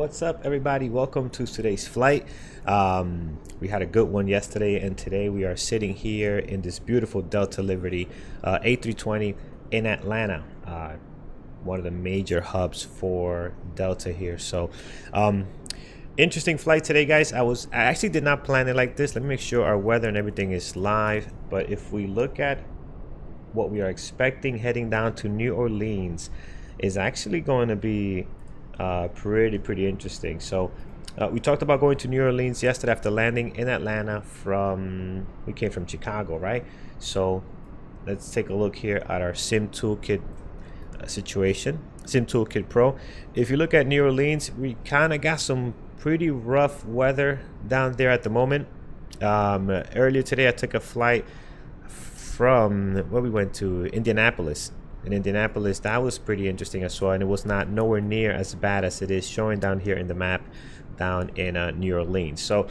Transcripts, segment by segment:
What's up, everybody? Welcome to today's flight. We had a good one yesterday, and today we are sitting here in this beautiful Delta Liberty A320 in Atlanta, one of the major hubs for Delta here. So interesting flight today, guys. I actually did not plan it like this. Let me make sure our weather and everything is live. But if we look at what we are expecting heading down to New Orleans, is actually going to be pretty interesting. So we talked about going to New Orleans yesterday after landing in Atlanta. We came from Chicago, right? So let's take a look here at our Sim Toolkit situation, Sim Toolkit Pro. If you look at New Orleans, we kind of got some pretty rough weather down there at the moment. Earlier today I took a flight from where we went to Indianapolis. In Indianapolis, that was pretty interesting as well, and it was nowhere near as bad as it is showing down here in the map down in New Orleans. So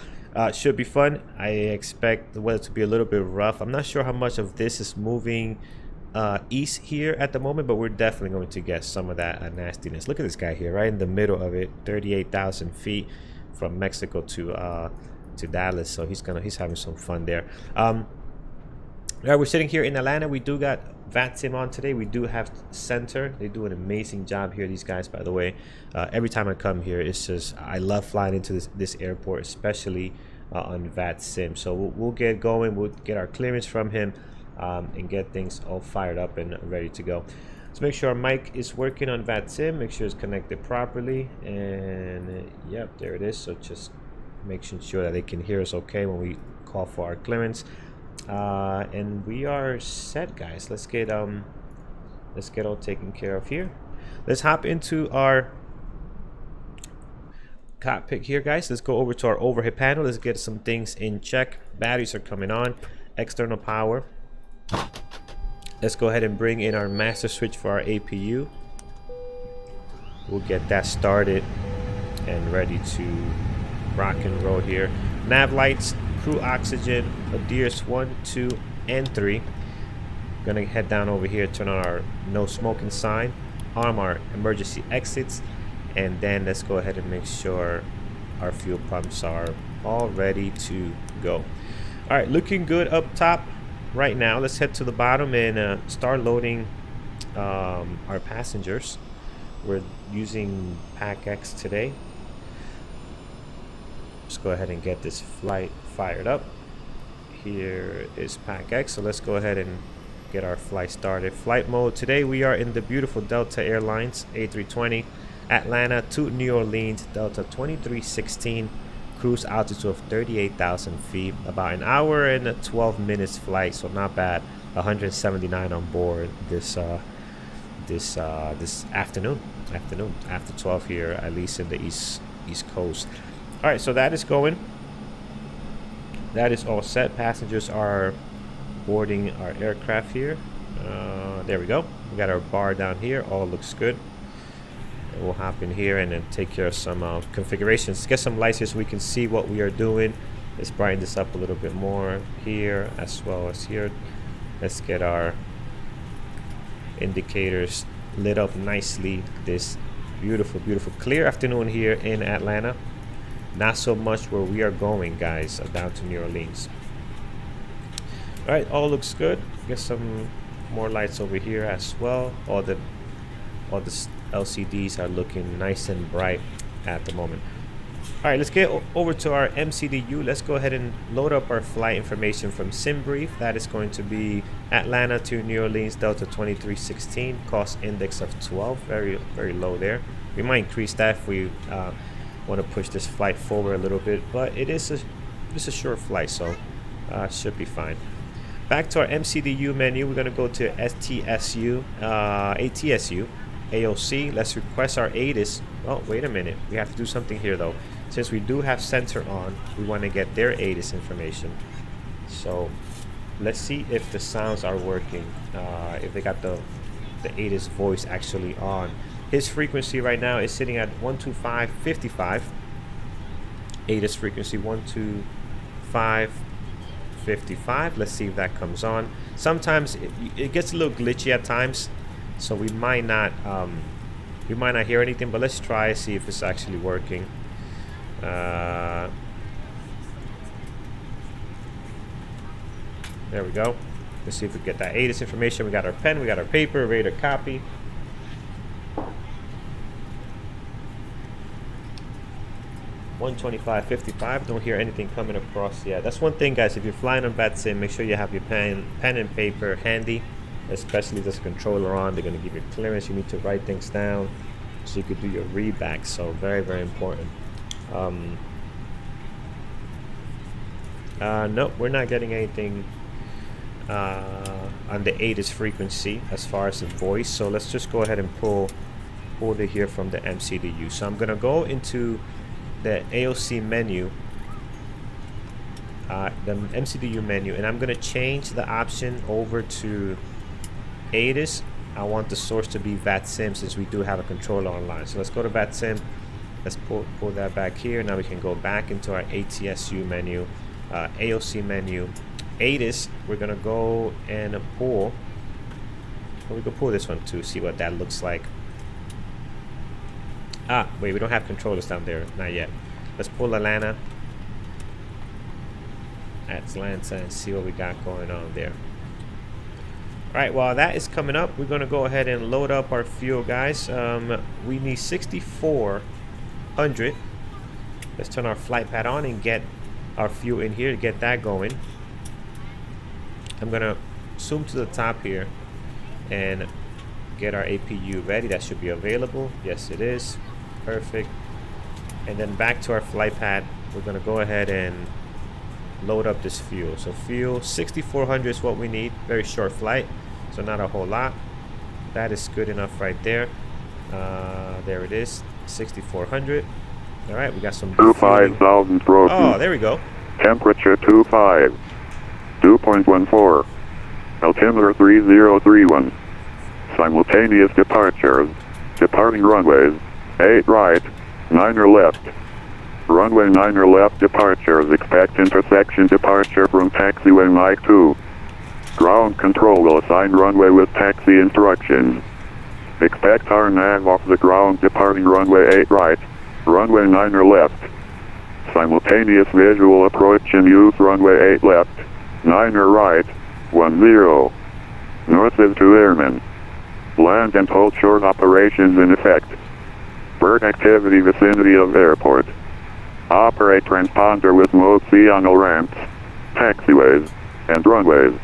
should be fun. I expect the weather to be a little bit rough. I'm not sure how much of this is moving east here at the moment, but we're definitely going to get some of that nastiness. Look at this guy here, right in the middle of it, 38,000 feet from Mexico to Dallas. So he's having some fun there. Yeah, we're sitting here in Atlanta. We do got VATSIM on today. We do have Center. They do an amazing job here, these guys, by the way. Every time I come here, it's just, I love flying into this airport, especially on VATSIM. So we'll get going. We'll get our clearance from him and get things all fired up and ready to go. Let's make sure our mic is working on VATSIM. Make sure it's connected properly. And yep, there it is. So just making sure that they can hear us okay when we call for our clearance. And we are set, guys. Let's get all taken care of here. Let's hop into our cockpit here, guys. Let's go over to our overhead panel. Let's get some things in check. Batteries are coming on, external power. Let's go ahead and bring in our master switch for our APU. We'll get that started and ready to rock and roll here. Nav lights, crew oxygen, ADIRS 1, 2, and 3. Gonna head down over here, turn on our no smoking sign, arm our emergency exits, and then let's go ahead and make sure our fuel pumps are all ready to go. All right, looking good up top right now. Let's head to the bottom and start loading our passengers. We're using PACX today. Let's go ahead and get this flight fired up. Here is PACX, so let's go ahead and get our flight started. Flight mode today, we are in the beautiful Delta Airlines A320 Atlanta to New Orleans, Delta 2316, cruise altitude of 38,000 feet, about an hour and 12 minutes flight, so not bad. 179 on board this afternoon after 12 here, at least in the east coast. All right, so that is going. That is all set. Passengers are boarding our aircraft here. There we go. We got our bar down here. All looks good. And we'll hop in here and then take care of some configurations. Get some lights here so we can see what we are doing. Let's brighten this up a little bit more here as well as here. Let's get our indicators lit up nicely. This beautiful clear afternoon here in Atlanta. Not so much where we are going, guys, down to New Orleans. All right, all looks good. Get some more lights over here as well. All the LCDs are looking nice and bright at the moment. All right, let's get over to our MCDU. Let's go ahead and load up our flight information from SimBrief. That is going to be Atlanta to New Orleans, Delta 2316, cost index of 12, very low there. We might increase that if we want to push this flight forward a little bit, but it's a short flight, so should be fine. Back to our MCDU menu, we're going to go to ATSU, AOC. Let's request our ATIS. Oh, wait a minute, we have to do something here though. Since we do have Center on, we want to get their ATIS information. So let's see if the sounds are working, if they got the ATIS voice actually on. His frequency right now is sitting at 125.55. ATIS frequency 125.55. Let's see if that comes on. Sometimes it gets a little glitchy at times, so we might not You might not hear anything, but let's try see if it's actually working. There we go. Let's see if we get that ATIS information. We got our pen, we got our paper, ready to copy. $125.55. Don't hear anything coming across yet. That's one thing, guys. If you're flying on VATSIM, make sure you have your pen and paper handy, especially if there's a controller on. They're going to give you clearance. You need to write things down so you could do your readback. So very, very important. Nope, we're not getting anything on the ATIS frequency as far as the voice. So let's just go ahead and pull it here from the MCDU. So I'm gonna go into the AOC menu, the MCDU menu, and I'm gonna change the option over to ATIS. I want the source to be VATSIM since we do have a controller online. So let's go to VATSIM. Let's pull that back here. Now we can go back into our ATSU menu, AOC menu, ATIS. We're gonna go and pull. Well, we can pull this one too, see what that looks like. Ah, wait, we don't have controllers down there, not yet. Let's pull Atlanta, and see what we got going on there. All right, while that is coming up, we're gonna go ahead and load up our fuel, guys. We need 6,400. Let's turn our flight pad on and get our fuel in here to get that going. I'm gonna zoom to the top here and get our APU ready. That should be available. Yes, it is. Perfect. And then back to our flight pad, we're gonna go ahead and load up this fuel. So fuel 6,400 is what we need. Very short flight, so not a whole lot. That is good enough right there. There it is, 6,400. All right, we got some 25,000 broken. Oh, there we go. Temperature 25, 2.14, altimeter 3031. Simultaneous departures. Departing runways 8 right, 9 left. Runway 9 left departures. Expect intersection departure from taxiway Mike 2. Ground control will assign runway with taxi instructions. Expect our nav off the ground departing runway 8 right, runway 9 left. Simultaneous visual approach and use runway 8 left, 9 right, 10. North is to airmen. Land and hold short operations in effect. Bird activity vicinity of airport. Operate transponder with mode C on all ramps, taxiways, and runways.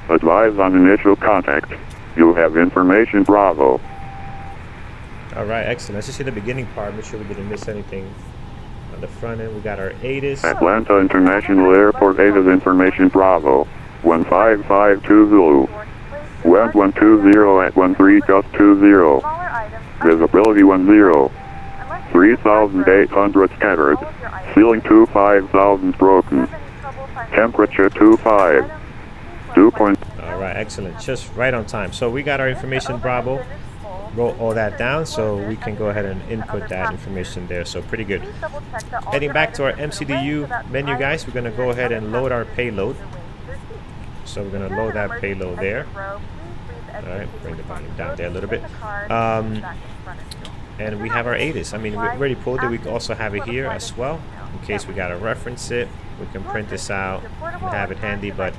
Advise on initial contact. You have information Bravo. All right, excellent. Let's just see the beginning part. Make sure we didn't miss anything. On the front end, we got our ATIS. Atlanta International Airport ATIS information Bravo. 1552 Zulu. Wind 120 at 13 gust 20. Visibility 10. 3,800 scattered. Ceiling 25,000 broken. Temperature 25. 2. All right, excellent. Just right on time. So we got our information Bravo. Wrote all that down so we can go ahead and input that information there. So pretty good. Heading back to our MCDU menu, guys, we're going to go ahead and load our payload. So we're going to load that payload there. All right, bring the volume down there a little bit. And we have our ATIS. I mean, we already pulled it. We can also have it here as well in case we got to reference it. We can print this out and have it handy, but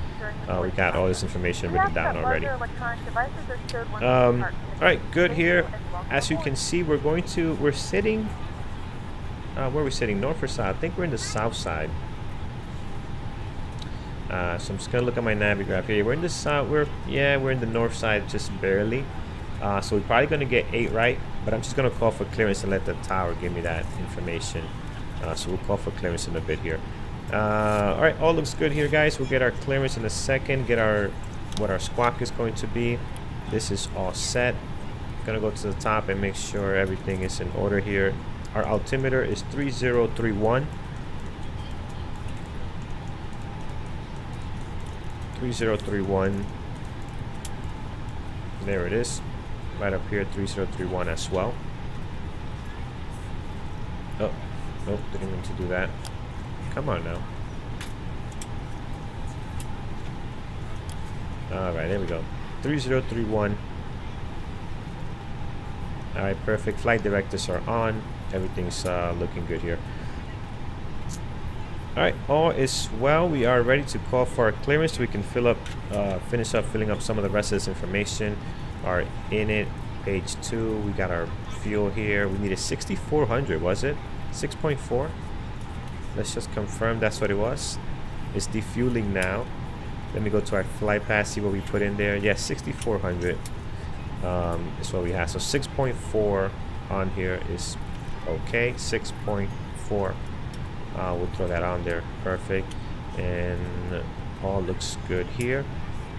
we got all this information written down already. All right, good here. As you can see, we're sitting, where are we sitting, north or south? I think we're in the south side. So I'm just gonna look at my navigraph here. We're in the south, we're in the north side just barely. So we're probably gonna get 8 right, but I'm just gonna call for clearance and let the tower give me that information. So we'll call for clearance in a bit here. All right, all looks good here, guys. We'll get our clearance in a second, get what our squawk is going to be. This is all set. Gonna go to the top and make sure everything is in order here. Our altimeter is 3031. 3031. There it is. Right up here, 3031 as well. Oh, nope, didn't mean to do that. Come on now. All right, there we go. 3031. All right, perfect. Flight directives are on. Everything's looking good here. All right, all is well. We are ready to call for our clearance so we can finish up filling up some of the rest of this information. Our init, page 2. We got our fuel here. We needed 6,400, was it? 6.4. Let's just confirm that's what it was. It's defueling now. Let me go to our flight path, see what we put in there. Yes, 6,400 is what we have. So 6.4 on here is okay. 6.4. We'll throw that on there. Perfect. And all looks good here.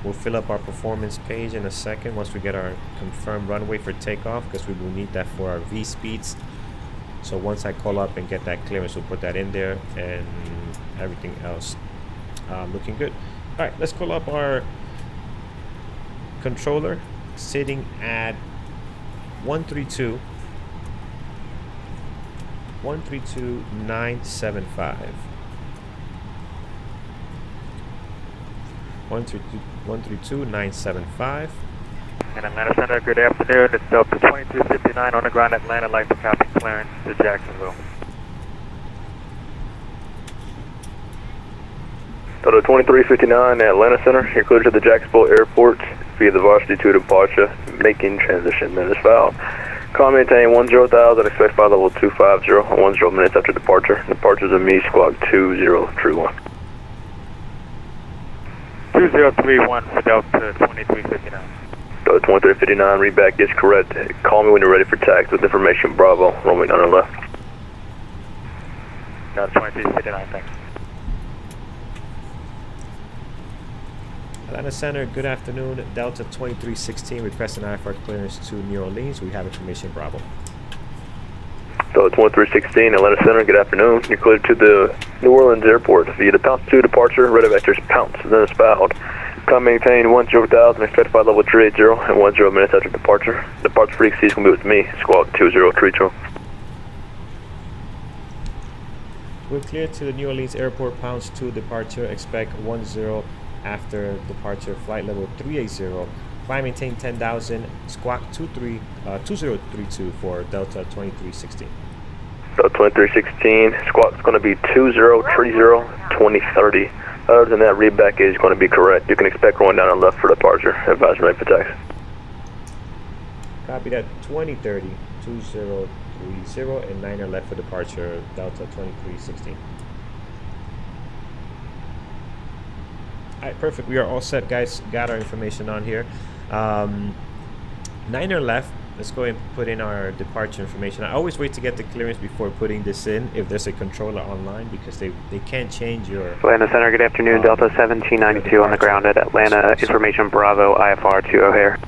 We'll fill up our performance page in a second once we get our confirmed runway for takeoff, because we will need that for our V speeds. So once I call up and get that clearance, we'll put that in there, and everything else looking good. All right, let's call up our controller, sitting at 132,975. 132,975. And Atlanta Center, good afternoon. It's Delta 2359 on the ground Atlanta, like to copy clearance to Jacksonville. Delta 2359 Atlanta Center, you're clear to the Jacksonville Airport via the Varsity 2 departure, making transition minutes filed. Call maintain 10,000, expect flight level 250, 10 minutes after departure. Departures of me, squawk 2031. 2031 for Delta 2359. Delta 2359, read back is correct. Call me when you're ready for tax with information. Bravo, runway on the left. Delta 2359, thanks. Atlanta Center, good afternoon. Delta 2316 requesting IFR clearance to New Orleans. We have information. Bravo. Delta 2316 Atlanta Center, good afternoon. You're cleared to the New Orleans Airport via the POUNC 2 departure. Radar vectors POUNC, then it's filed. Come maintain 10,000, expect flight level 380 and 10 minutes after departure. Departure frequency is going to be with me, squawk 2030. We're cleared to the New Orleans Airport, POUNC 2 departure. Expect 10 after departure, flight level 380. Climb maintain 10,000, squawk 2032 for Delta 2316. Delta 2316, squawk is going to be 2030, 2030. Other than that, read back is going to be correct. You can expect going down and left for departure. Advise ready for taxi. Copy that. 2030, 2030, and 9 left for departure, Delta 2316. All right, perfect. We are all set, guys. Got our information on here. 9 left. Let's go ahead and put in our departure information. I always wait to get the clearance before putting this in if there's a controller online, because they can't change your... Atlanta Center, good afternoon. Delta 1792 on the ground at Atlanta. Information Bravo, IFR to O'Hare.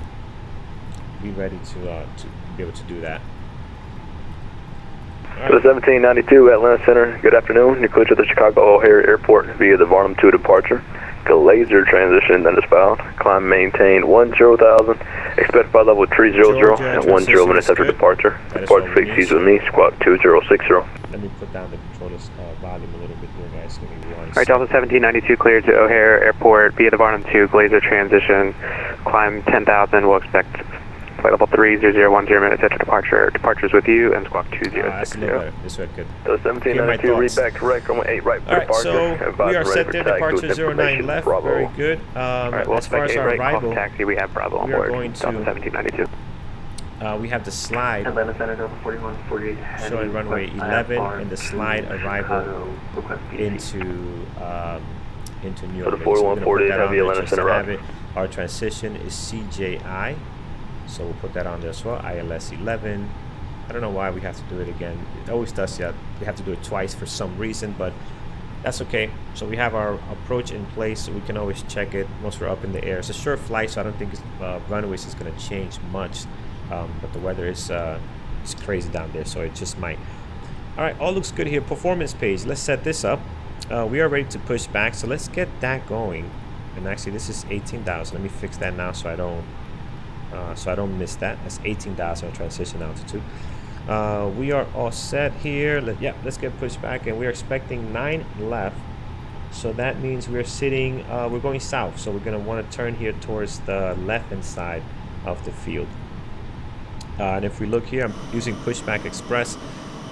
Be ready to be able to do that. Right. 1792 Atlanta Center, good afternoon. You're clear to the Chicago O'Hare Airport via the Varnum 2 departure. Laser transition that is filed. Climb maintain 10,000. Expect flight level 300 and 10 minutes after departure. Departure frequency with me, squawk 2060. Let me put down the controller's volume a little bit here, guys. Give me 1 second. Alright, Delta 1792 cleared to O'Hare Airport via the Varnum 2 laser transition. Climb 10,000. We'll expect flight level 300, 10 minutes after departure. Departures with you and squawk 2060. That's a little better. This way, good. 1792, read back correct. Runway 8 right for departure. Alright, so we are set there. Departure 09 left. Bravo. Very good. Alright, well, as far as our arrival, taxi, we have Bravo on we are board. going to... Delta 1792. we have the slide Atlanta Center, Delta 4148 showing runway 11 and the slide arrival into New Orleans. So the 4148 have the Atlanta Center have Our transition is CJI, so we'll put that on there as well. ILS 11. I don't know why we have to do it again. It always does that. We have to do it twice for some reason, but that's okay. So we have our approach in place, so we can always check it once we're up in the air. It's a short flight, so I don't think runways is going to change much, but the weather is crazy down there, so it just might. All right, all looks good here. Performance page. Let's set this up. We are ready to push back, so let's get that going. And actually, this is 18,000. Let me fix that now so I don't miss that. That's 18,000 transition altitude. We are all set here. Let's get pushed back, and we're expecting 9 left. So that means we're sitting, we're going south. So we're gonna want to turn here towards the left-hand side of the field. And if we look here, I'm using pushback express.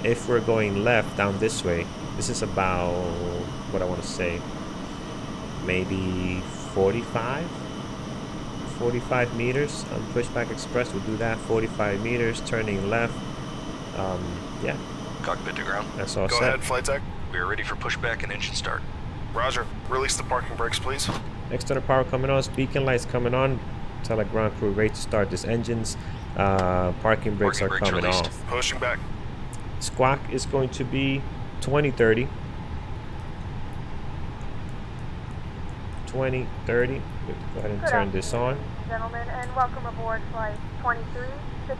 If we're going left down this way, this is about, what I want to say, maybe 45 meters on pushback express. We'll do that, 45 meters, turning left. Yeah. Cockpit to ground. That's all Go set. ahead, flight tech. We are ready for pushback and engine start. Roger. Release the parking brakes, please. External power coming on, beacon lights coming on. Tell the ground crew ready to start this engines. Parking brakes are coming released. off. Pushing back. Squawk is going to be 2030. 2030. Go ahead and turn this on. Gentlemen, and welcome aboard flight 2316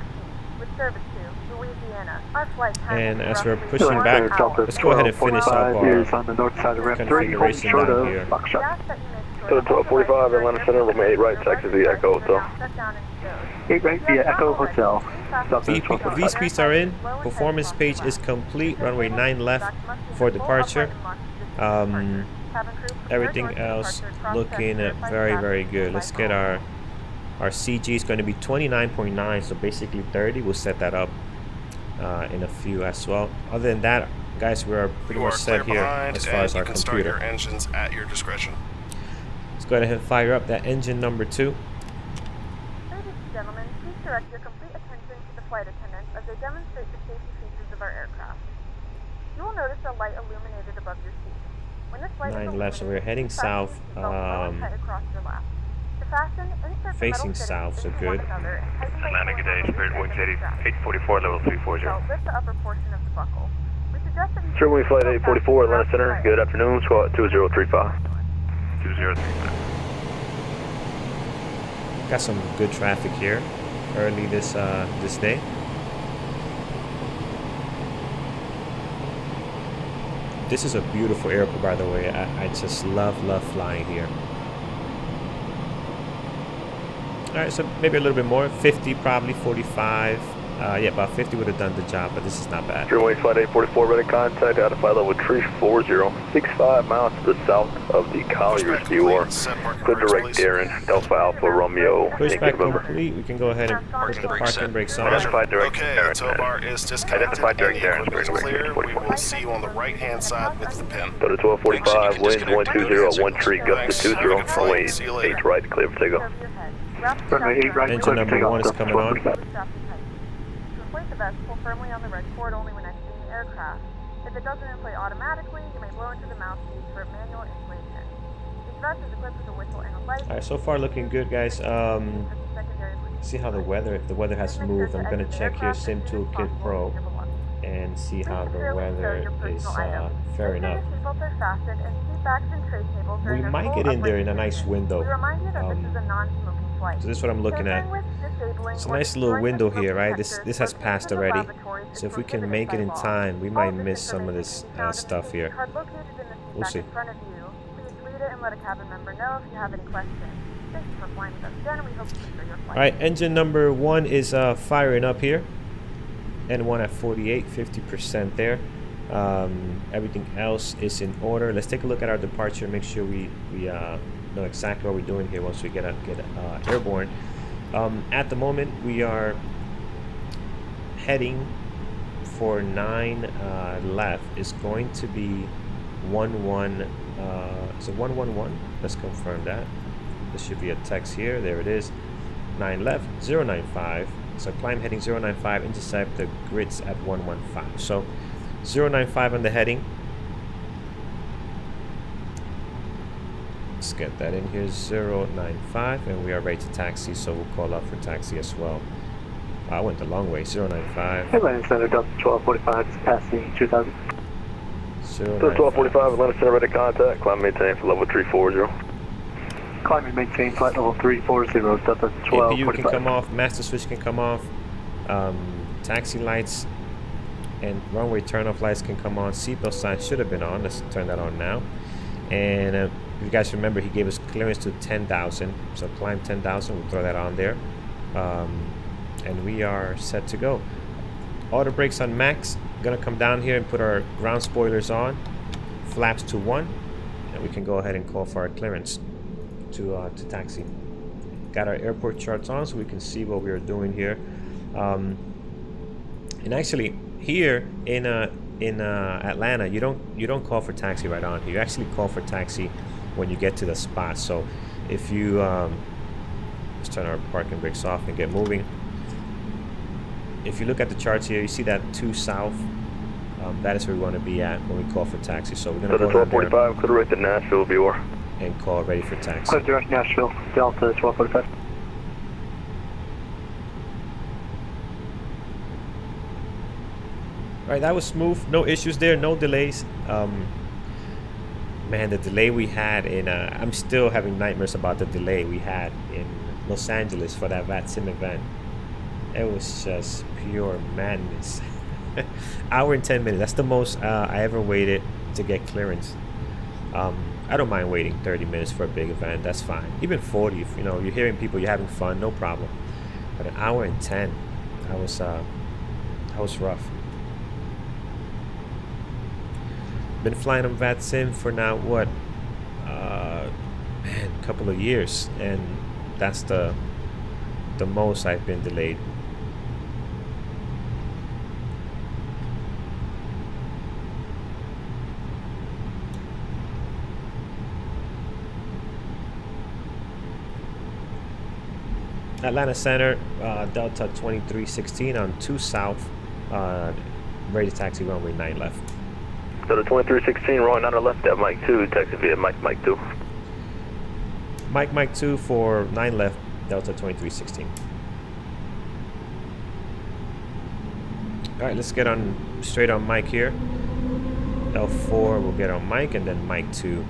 with service to Louisiana. Our flight time And will be as we're roughly pushing 1 back, hour. let's go ahead and finish up our on the north side of ramp 3, configuration down here. We ask that you make To sure the 1245 Atlanta Center, room 8 right, taxi via Echo Hotel. 8 right via Echo Hotel. V-speeds are in. Performance page is complete. Runway 9 left for departure. Everything else looking very, very good. Let's get our CG is going to be 29.9, so basically 30. We'll set that up in a few as well. Other than that, guys, we are pretty much set here as far as our you can start your computer. engines at your discretion. Let's go ahead and fire up that engine number 2. Ladies and gentlemen, please direct your complete attention to the flight attendants as they demonstrate the safety features of our aircraft. You will notice a light illuminated above your seat. When this light is 9 left, so we're illuminated, heading please fasten south. your seatbelt well and tight across your lap. To fasten, insert the Facing metal south, so fittings into good. one another and tighten by Atlanta, good day. pulling Spirit on Wings the strap. 844, level 340. So lift the upper portion of the buckle. We suggest that you Sherwin Flight 844 Atlanta Center, good afternoon, squad 2035. 2035. Got some good traffic here early this day. This is a beautiful airport, by the way. I just love flying here. All right, so maybe a little bit more, 50, probably 45. Yeah, about 50 would have done the job, but this is not bad. Sherwin Flight 844, ready contact out of flight level 340, 65 miles to the south of the Colliers. You are good direct Darren, Alpha Alpha Romeo. Pushback complete. We can go ahead and push the parking brakes on. Identified direct Okay, the Darren. tow bar is disconnected Identified and direct the Darren. equipment is clear. We will see you on the right-hand side with the pin. Go to 1245, winds 120, 13, gust to 20, runway 8 right, clear for takeoff. Runway 8 right, Engine number 1 is coming on. Inflate the vesicle firmly on the red cord only when exiting the aircraft. If it doesn't inflate automatically, you may blow into the mouthpiece for manual inflation. Each vest is equipped with a whistle and a light. All right, so far looking good, guys. See how the weather, if the weather has moved. I'm gonna check here Sim Toolkit Pro and see how the weather is faring up. We might get in there in a nice window. So this is what I'm looking at. It's a nice little window here, right? This has passed already. So if we can make it in time, we might miss some of this stuff here. We'll see. Alright, engine number 1 is firing up here. N1 at 48, 50% there. Everything else is in order. Let's take a look at our departure, make sure we know exactly what we're doing here once we get airborne. At the moment, we are heading for 9 left. It's going to be 11. Is it 111? Let's confirm that. This should be a text here. There it is. 9 left, 095. So climb heading 095, intercept the grids at 115. So 095 on the heading. Let's get that in here, 095, and we are ready to taxi, so we'll call up for taxi as well. I went the long way, 095. Atlanta Center, Delta 1245, is passing 2000. 1245, Atlanta Center, ready contact, climb maintain for level 340. Climb and maintain flight level 340, Delta 1245. APU can come off, master switch can come off, taxi lights and runway turn-off lights can come on. Seatbelt sign should have been on. Let's turn that on now. And if you guys remember, he gave us clearance to 10,000. So climb 10,000. We'll throw that on there. And we are set to go. Auto brakes on max. Gonna come down here and put our ground spoilers on. Flaps to 1. And we can go ahead and call for our clearance to taxi. Got our airport charts on so we can see what we are doing here. And actually, here in Atlanta, you don't call for taxi right on here. You actually call for taxi when you get to the spot. So if you let's turn our parking brakes off and get moving. If you look at the charts here, you see that 2 south. That is where we want to be at when we call for taxi. So we're going to go 1245, clear direct to Nashville, BOR. And call ready for taxi. Clear direct Nashville, Delta 1245. All right, that was smooth. No issues there, no delays. Man, the delay we had in I'm still having nightmares about the delay we had in Los Angeles for that VATSIM event. It was just pure madness. Hour and 10 minutes. That's the most I ever waited to get clearance. I don't mind waiting 30 minutes for a big event. That's fine. Even 40. If, you know, you're hearing people, you're having fun, no problem. But an hour and 10, that was rough. Been flying on VATSIM for now what? Man, a couple of years, and that's the most I've been delayed. Atlanta Center, Delta 2316 on 2 south, ready to taxi runway 9 left. So the 2316, rolling on the left at Mike 2, taxi via Mike 2. Mike 2 for 9 left, Delta 2316. Alright, let's get on straight on Mike here. L4 will get on Mike, and then Mike 2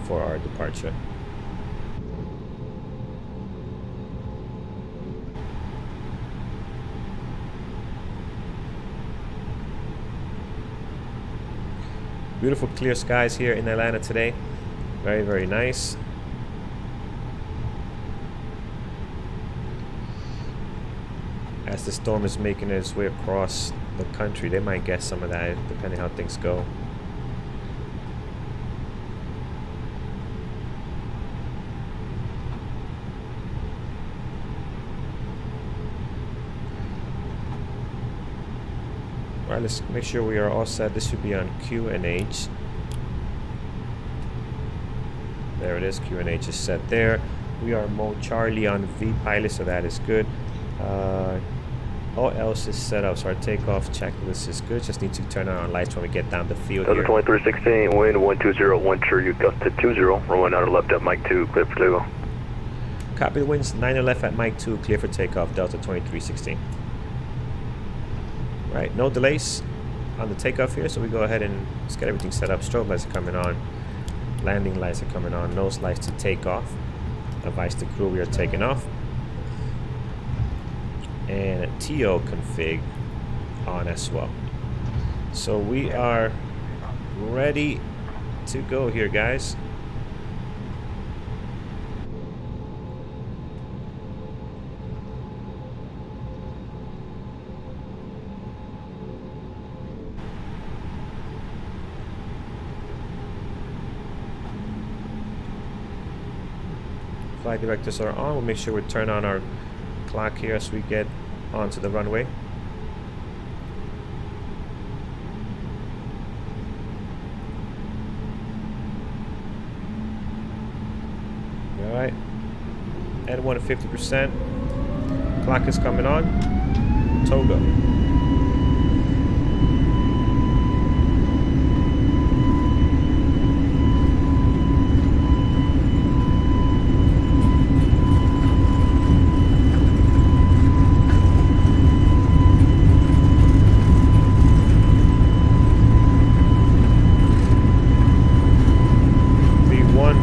for our departure. Beautiful clear skies here in Atlanta today. Very, very nice. As the storm is making its way across the country, they might get some of that depending how things go. All right, let's make sure we are all set. This should be on Q and H. There it is. Q and H is set there. We are mode Charlie on V pilot, so that is good. All else is set up, so our takeoff checklist is good. Just need to turn on our lights when we get down the field here. 2316, wind 120, true, you gusted 20, rolling out of left at Mike 2, clear for takeoff. Copy the winds, 9 left at Mike 2, clear for takeoff, Delta 2316. Right, no delays on the takeoff here, so we go ahead and let's get everything set up. Strobe lights are coming on, landing lights are coming on, nose lights to take off. Advise the crew we are taking off. And a TO config on as well. So we are ready to go here, guys. Flight directors are on. We'll make sure we turn on our clock here as we get onto the runway. All right, at 150%. Clock is coming on. Togo.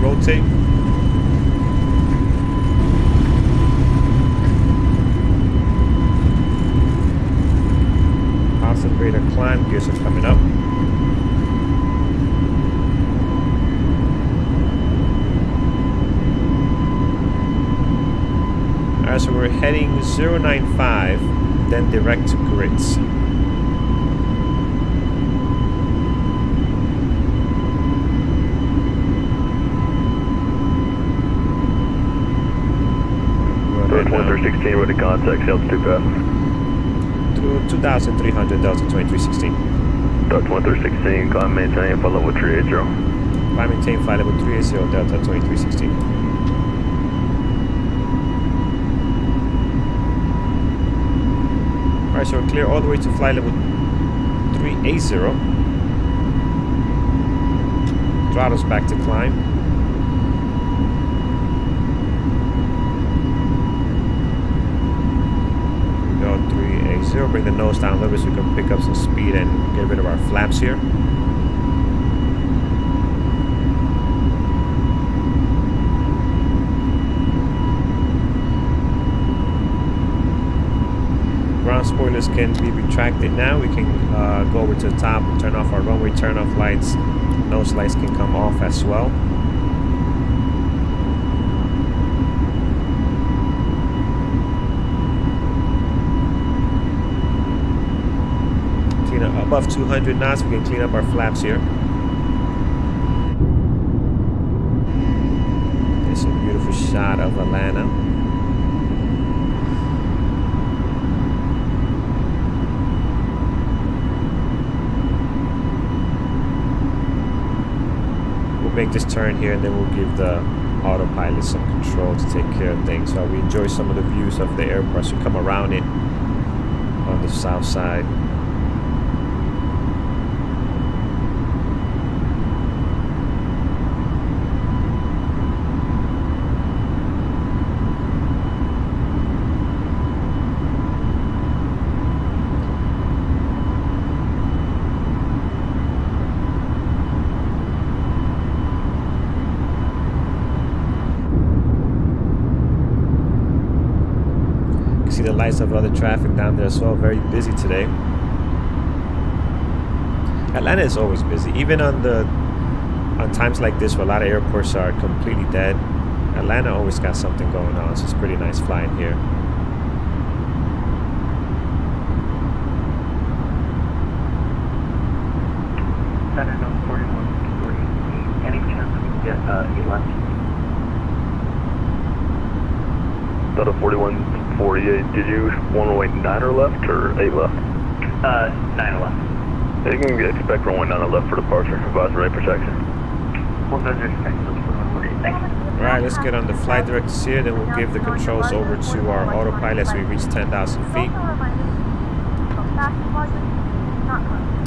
Rotate. Concentrator climb, gears are coming up. Alright, so we're heading 095, then direct to grids. right now. 2316, ready to contact, altitude pass. Through 2,300 Delta 2316. Delta 2316, climb maintain, flight level 380. Climb maintain, flight level 380 Delta 2316. Alright, so we're clear all the way to flight level 380. Throttle's back to climb. Go 380. Bring the nose down a little bit so we can pick up some speed and get rid of our flaps here. Ground spoilers can be retracted now. We can go over to the top and turn off our runway turn-off lights. Nose lights can come off as well. Clean up above 200 knots. We can clean up our flaps here. There's a beautiful shot of Atlanta. Make this turn here and then we'll give the autopilot some control to take care of things. So we enjoy some of the views of the airport. So come around it on the south side. See the lights of other traffic down there as well. Very busy today. Atlanta is always busy, even on times like this where a lot of airports are completely dead. Atlanta always got something going on, so it's pretty nice flying here. Saturday, 4148. Any chance we can get 8 left? Delta 4148, did you want to wait 9 or left or 8 left? 9 or left. You can expect runway 9 or left for departure. Advisory protection. We'll go expect 4148. Thanks. Alright, let's get on the flight directives here, then we'll give the controls over to our autopilot as we reach 10,000 feet.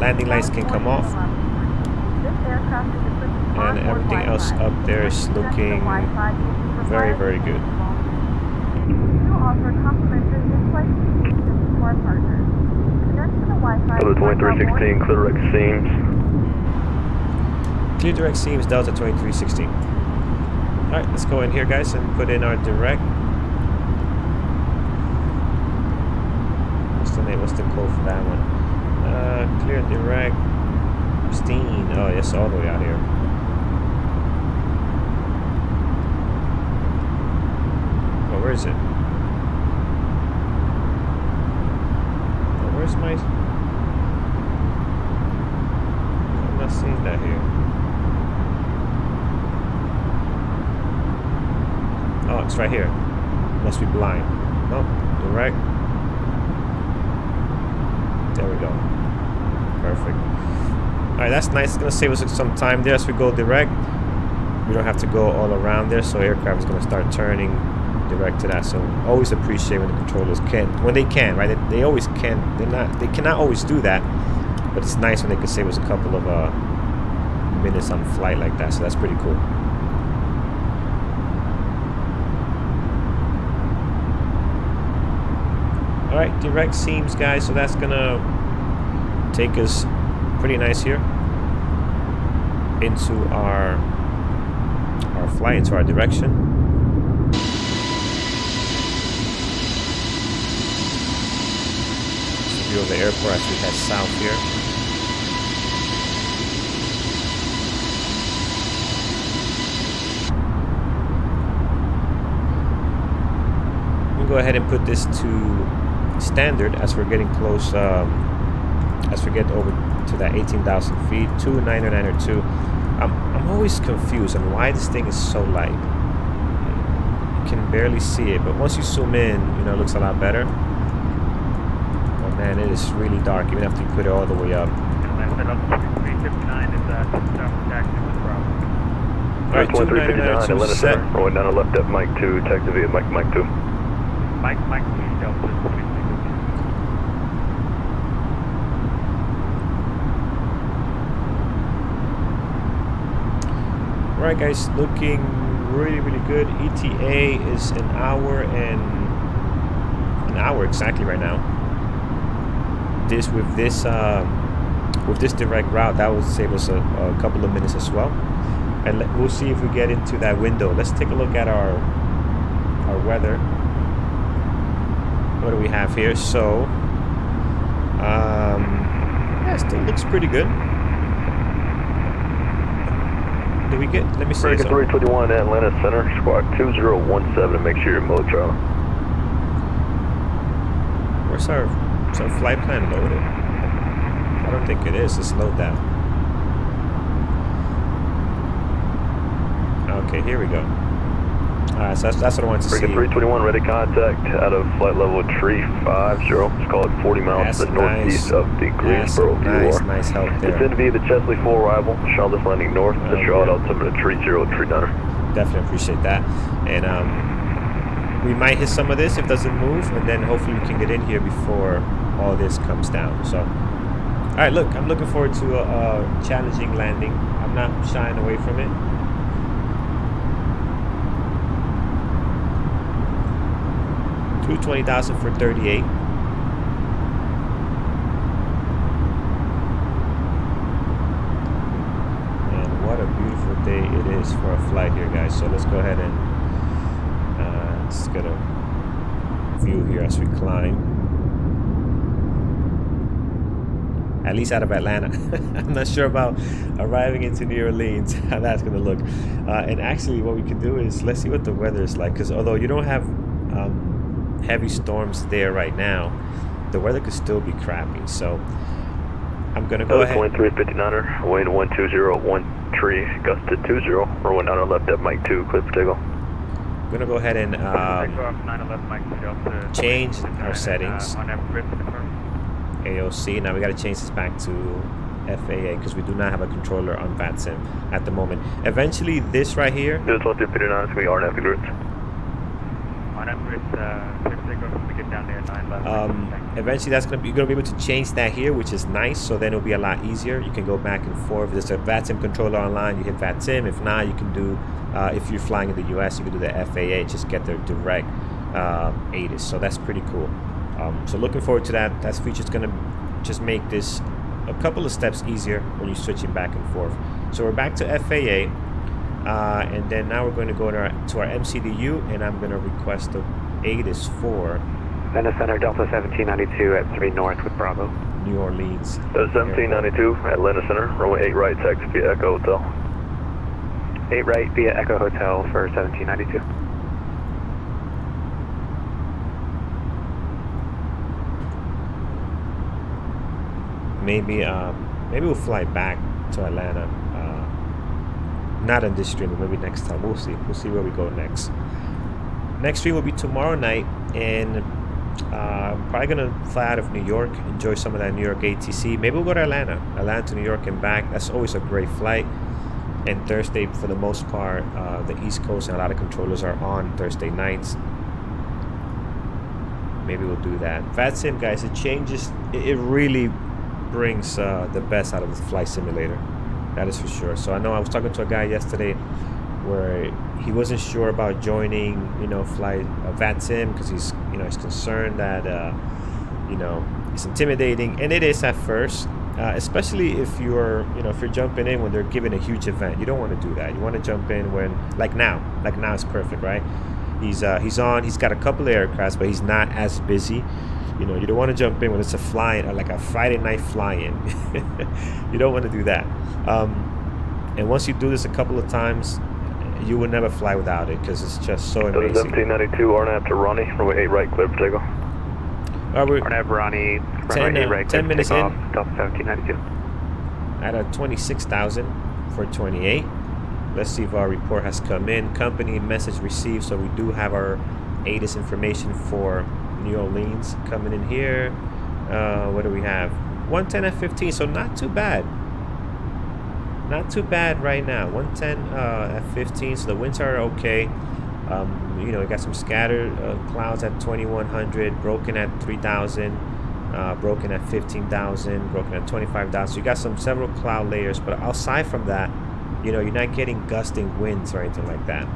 Landing lights can come off. And everything else up there is looking very, very good. Delta 2316, clear direct seams. Clear direct seams, Delta 2316. Alright, let's go in here, guys, and put in our direct. What's the name? What's the code for that one? Clear direct. Pristine. Oh, yes, all the way out here. Oh, where is it? Oh, where's my... I'm not seeing that here. Oh, it's right here. Must be blind. No, direct. There we go. Perfect. Alright, that's nice. It's going to save us some time there as we go direct. We don't have to go all around there, so aircraft is going to start turning direct to that. So always appreciate when the controllers can, when they can, right? They always can. They cannot always do that, but it's nice when they can save us a couple of minutes on flight like that. So that's pretty cool. Alright, direct seams, guys, so that's gonna take us pretty nice here into our flight, into our direction. It's a view of the airport as we head south here. We'll go ahead and put this to standard as we're getting close, as we get over to that 18,000 feet, 29902. I'm always confused on why this thing is so light. You can barely see it, but once you zoom in, you know, it looks a lot better. But man, it is really dark, even after you put it all the way up. Alright, 299 to set. Rolling down the left at Mike 2, taxi via Mike 2. Mike 2, Delta. Alright guys, looking really good. ETA is an hour exactly right now. With this direct route, that will save us a couple of minutes as well. And we'll see if we get into that window. Let's take a look at our weather. What do we have here? So yeah, it still looks pretty good. Did we get, let me see. Breaking 321 Atlanta Center, squawk 2017 to make sure you're mode trial. Where's our flight plan loaded? I don't think it is. Let's load that. Okay, here we go. Alright, so that's what I wanted to see. Breaking 321, ready contact out of flight level tree 50. Let's call it 40 miles to the northeast of the Greensboro View. Nice help there. Descend via the Chesley 4 arrival, Charlotte's Landing North, to Charlotte altimeter 3039. Definitely appreciate that. And we might hit some of this if it doesn't move, and then hopefully we can get in here before all this comes down. So, alright, look, I'm looking forward to a challenging landing. I'm not shying away from it. Through 20,000 for 38. And what a beautiful day it is for a flight here, guys. So let's go ahead and let's get a view here as we climb. At least out of Atlanta. I'm not sure about arriving into New Orleans, how that's going to look. And actually what we can do is, let's see what the weather is like. Because although you don't have heavy storms there right now, the weather could still be crappy. So I'm going to go ahead. 2359er, wind 12013, gusted 20, rolling down our left at Mike 2, clear for takeoff. I'm going to go ahead and change our settings. AOC. Now we got to change this back to FAA because we do not have a controller on VATSIM at the moment. Eventually, this right here. This 2359, we are at the grids. Eventually, that's you're gonna be able to change that here, which is nice. So then it'll be a lot easier. You can go back and forth. If there's a VATSIM controller online, you hit VATSIM. If not, you can do. If you're flying in the U.S., you can do the FAA. Just get their direct ATIS. So that's pretty cool. So looking forward to that. That feature's gonna just make this a couple of steps easier when you're switching back and forth. So we're back to FAA, and then now we're going to go to our MCDU, and I'm going to request the ATIS for Atlanta Center, Delta 1792 at 3 North with Bravo. New Orleans. 1792, Atlanta Center, runway 8 right, taxi via Echo Hotel. 8 right via Echo Hotel for 1792. Maybe we'll fly back to Atlanta. Not on this stream, but maybe next time. We'll see. We'll see where we go next. Next stream will be tomorrow night, and probably gonna fly out of New York, enjoy some of that New York ATC. Maybe we'll go to Atlanta to New York and back. That's always a great flight. And Thursday, for the most part, the East Coast and a lot of controllers are on Thursday nights. Maybe we'll do that. VATSIM, guys, it changes. It really brings the best out of the flight simulator. That is for sure. So I know I was talking to a guy yesterday where he wasn't sure about joining, flight VATSIM because he's concerned that it's intimidating, and it is at first, especially if you're jumping in when they're giving a huge event. You don't want to do that. You want to jump in when like now it's perfect, right? He's on. He's got a couple of aircrafts, but he's not as busy. You don't want to jump in when it's a flying, like a Friday night fly-in. You don't want to do that. And once you do this a couple of times, you will never fly without it because it's just so amazing. 1792, RNAV to Ronnie, runway 8 right, clear for takeoff. RNAV Ronnie, runway 8 right, 10 minutes in. Delta 1792. At a 26,000 for 28. Let's see if our report has come in. Company message received. So we do have our ATIS information for New Orleans coming in here. What do we have? 110 at 15. So not too bad. Not too bad right now. 110 at 15. So the winds are okay. You know, we got some scattered clouds at 2100, broken at 3000, broken at 15,000, broken at 25,000. So you got several cloud layers, but outside from that, you know, you're not getting gusting winds or anything like that.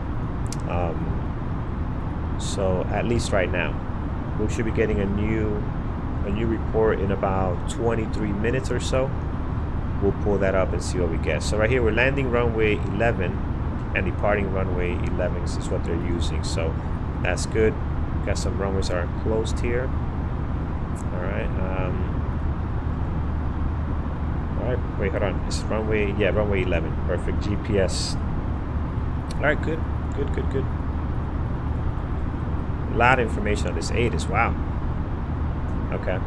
So at least right now, we should be getting a new report in about 23 minutes or so. We'll pull that up and see what we get. So right here, we're landing runway 11 and departing runway 11 is what they're using. So that's good. Got some runways are closed here. All right. All right. Wait, hold on. It's runway. Yeah, runway 11. Perfect. GPS. All right. Good. Good. Good. Good. A lot of information on this ATIS. Wow. Okay.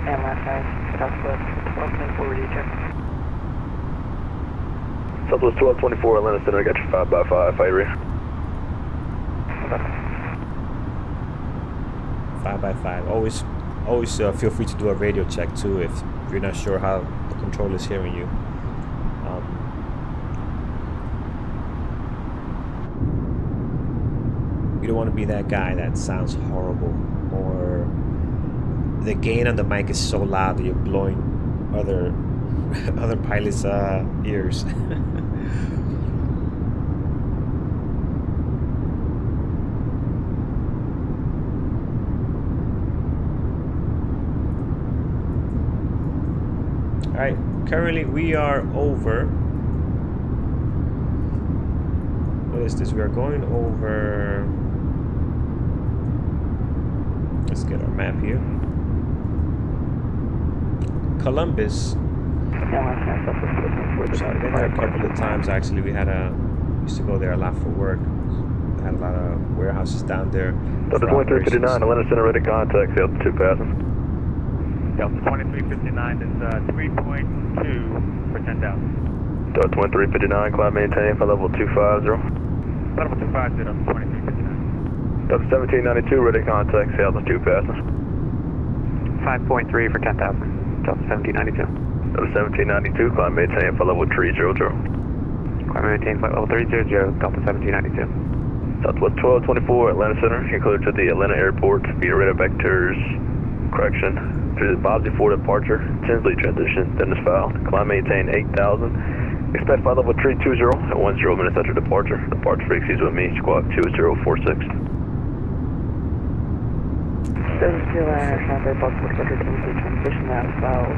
And last guys, Southwest 1224, ready to check. Southwest 1224, Atlanta Center, I got your 5x5, Irie. 5x5. Always feel free to do a radio check too if you're not sure how the controller is hearing you. You don't want to be that guy that sounds horrible, or the gain on the mic is so loud that you're blowing other pilots' ears. All right, currently we are over. What is this? We are going over. Let's get our map here. Columbus. So I've been there a couple of times actually. We used to go there a lot for work. Had a lot of warehouses down there. Delta 2359, Atlanta Center, ready contact, Delta 2 passing. Delta 2359 is 3.2 for 10,000. Delta 2359, climb maintain for level 250. Level 250, 2359. Delta 1792, ready contact, Delta 2 passing. 5.3 for 10,000. Delta 1792. Delta 1792, climb maintain for level 300. Climb maintain flight level 300, Delta 1792. Southwest 1224, Atlanta Center, included to the Atlanta Airport via radar vectors, correction, to the Bosley 4 departure, Tinsley transition, then is filed. Climb maintain 8,000. Expect flight level 320 at 10 minutes after departure. Departure frequencies with me, squawk 2046. 72 Atlanta Center, Bosley 4 Tinsley transition, that is filed.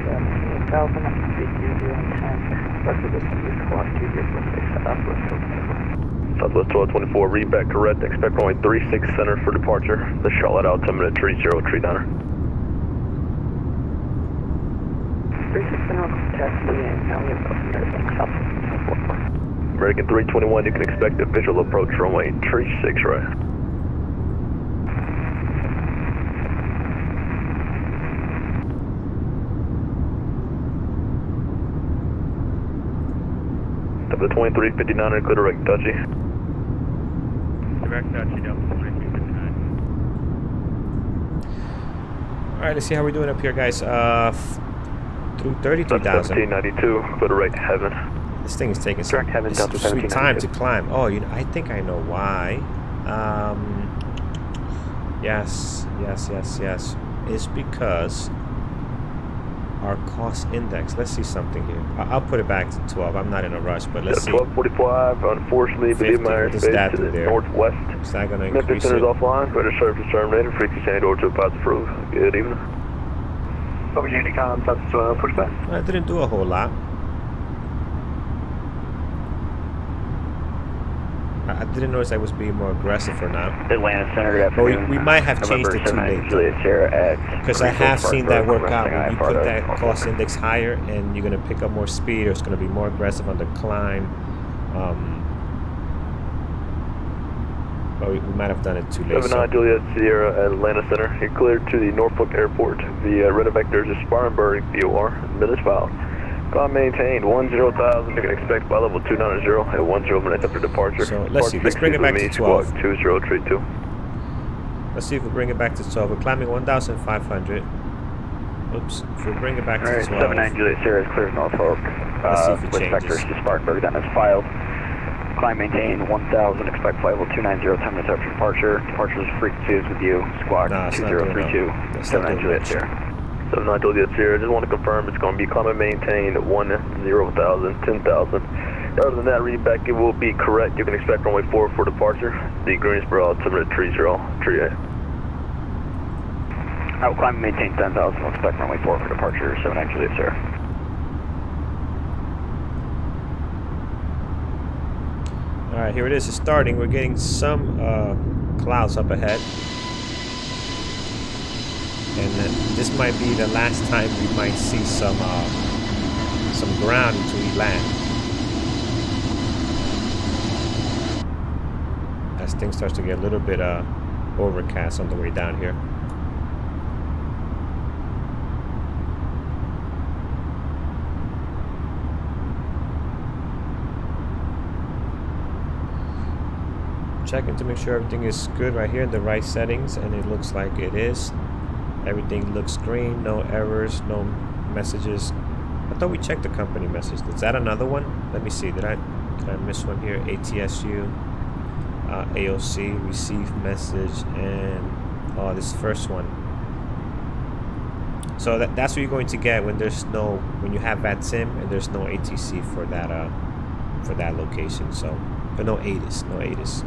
8,000, 320 and 10. Rest of this will be squawk 2046 at Southwest 1224, read back correct. Expect runway 36 center for departure. The Charlotte altimeter 3039. 36 center, contact me and now we have American 321, you can expect a visual approach runway 36 right. Delta 2359, include direct touchy. Direct touchy, Delta 2359. All right, let's see how we're doing up here, guys. Through 32,000. 1792, include direct heaven. This thing is taking some Direct heaven, Delta sweet time to 1792. climb. Oh, you know, I think I know why. Yes. It's because our cost index. Let's see something here. I'll put it back to 12. I'm not in a rush, but let's see. 1245, unfortunately, believe my airspace to the northwest. Is that going to Memphis increase Center's it? offline. Weather service terminated. Frequency change over to a positive proof. Good evening. Over Unicom, Southwest pushback. I didn't do a whole lot. I didn't notice I was being more aggressive or not. Atlanta Center, good But afternoon. we might have changed it too late. Because I have seen that work out. When you put that cost index higher and you're going to pick up more speed, or it's going to be more aggressive on the climb. But we might have done it too late. 79 Juliet Sierra, Atlanta Center. You're cleared to the Norfolk Airport via radar vectors of Spartanburg, VOR, minutes filed. Climb maintained 10,000. You can expect flight level 290 at 10 minutes after departure. So let's see. Let's bring it back to 12. 2032. Let's see if we bring it back to 12. We're climbing 1,500. Oops. If we bring it back to 12. 79 Juliet Sierra is clear Norfolk. Let's see if it with changes. vectors to Spartanburg. That is filed. Climb maintain 1,000. Expect flight level 290. 10 minutes after departure. Departure's frequency is with you. Squawk 2032. 79 Juliet Sierra. 79 Juliet Sierra. Just want to confirm it's going to be climb and maintain 10,000, 10,000. Other than that, read back, it will be correct. You can expect runway 4 for departure. The Greensboro altimeter 3038. I will climb and maintain 10,000. We'll expect runway 4 for departure. 79 Juliet Sierra. All right, here it is. It's starting. We're getting some clouds up ahead. And this might be the last time we might see some ground until we land. As things starts to get a little bit overcast on the way down here. Checking to make sure everything is good right here in the right settings, and it looks like it is. Everything looks green, no errors, no messages. I thought we checked the company message. Is that another one? Let me see. Did I miss one here? ATSU, AOC, receive message, and this first one. So that's what you're going to get when when you have VATSIM and there's no ATC for that location. So, but no ATIS, no ATIS.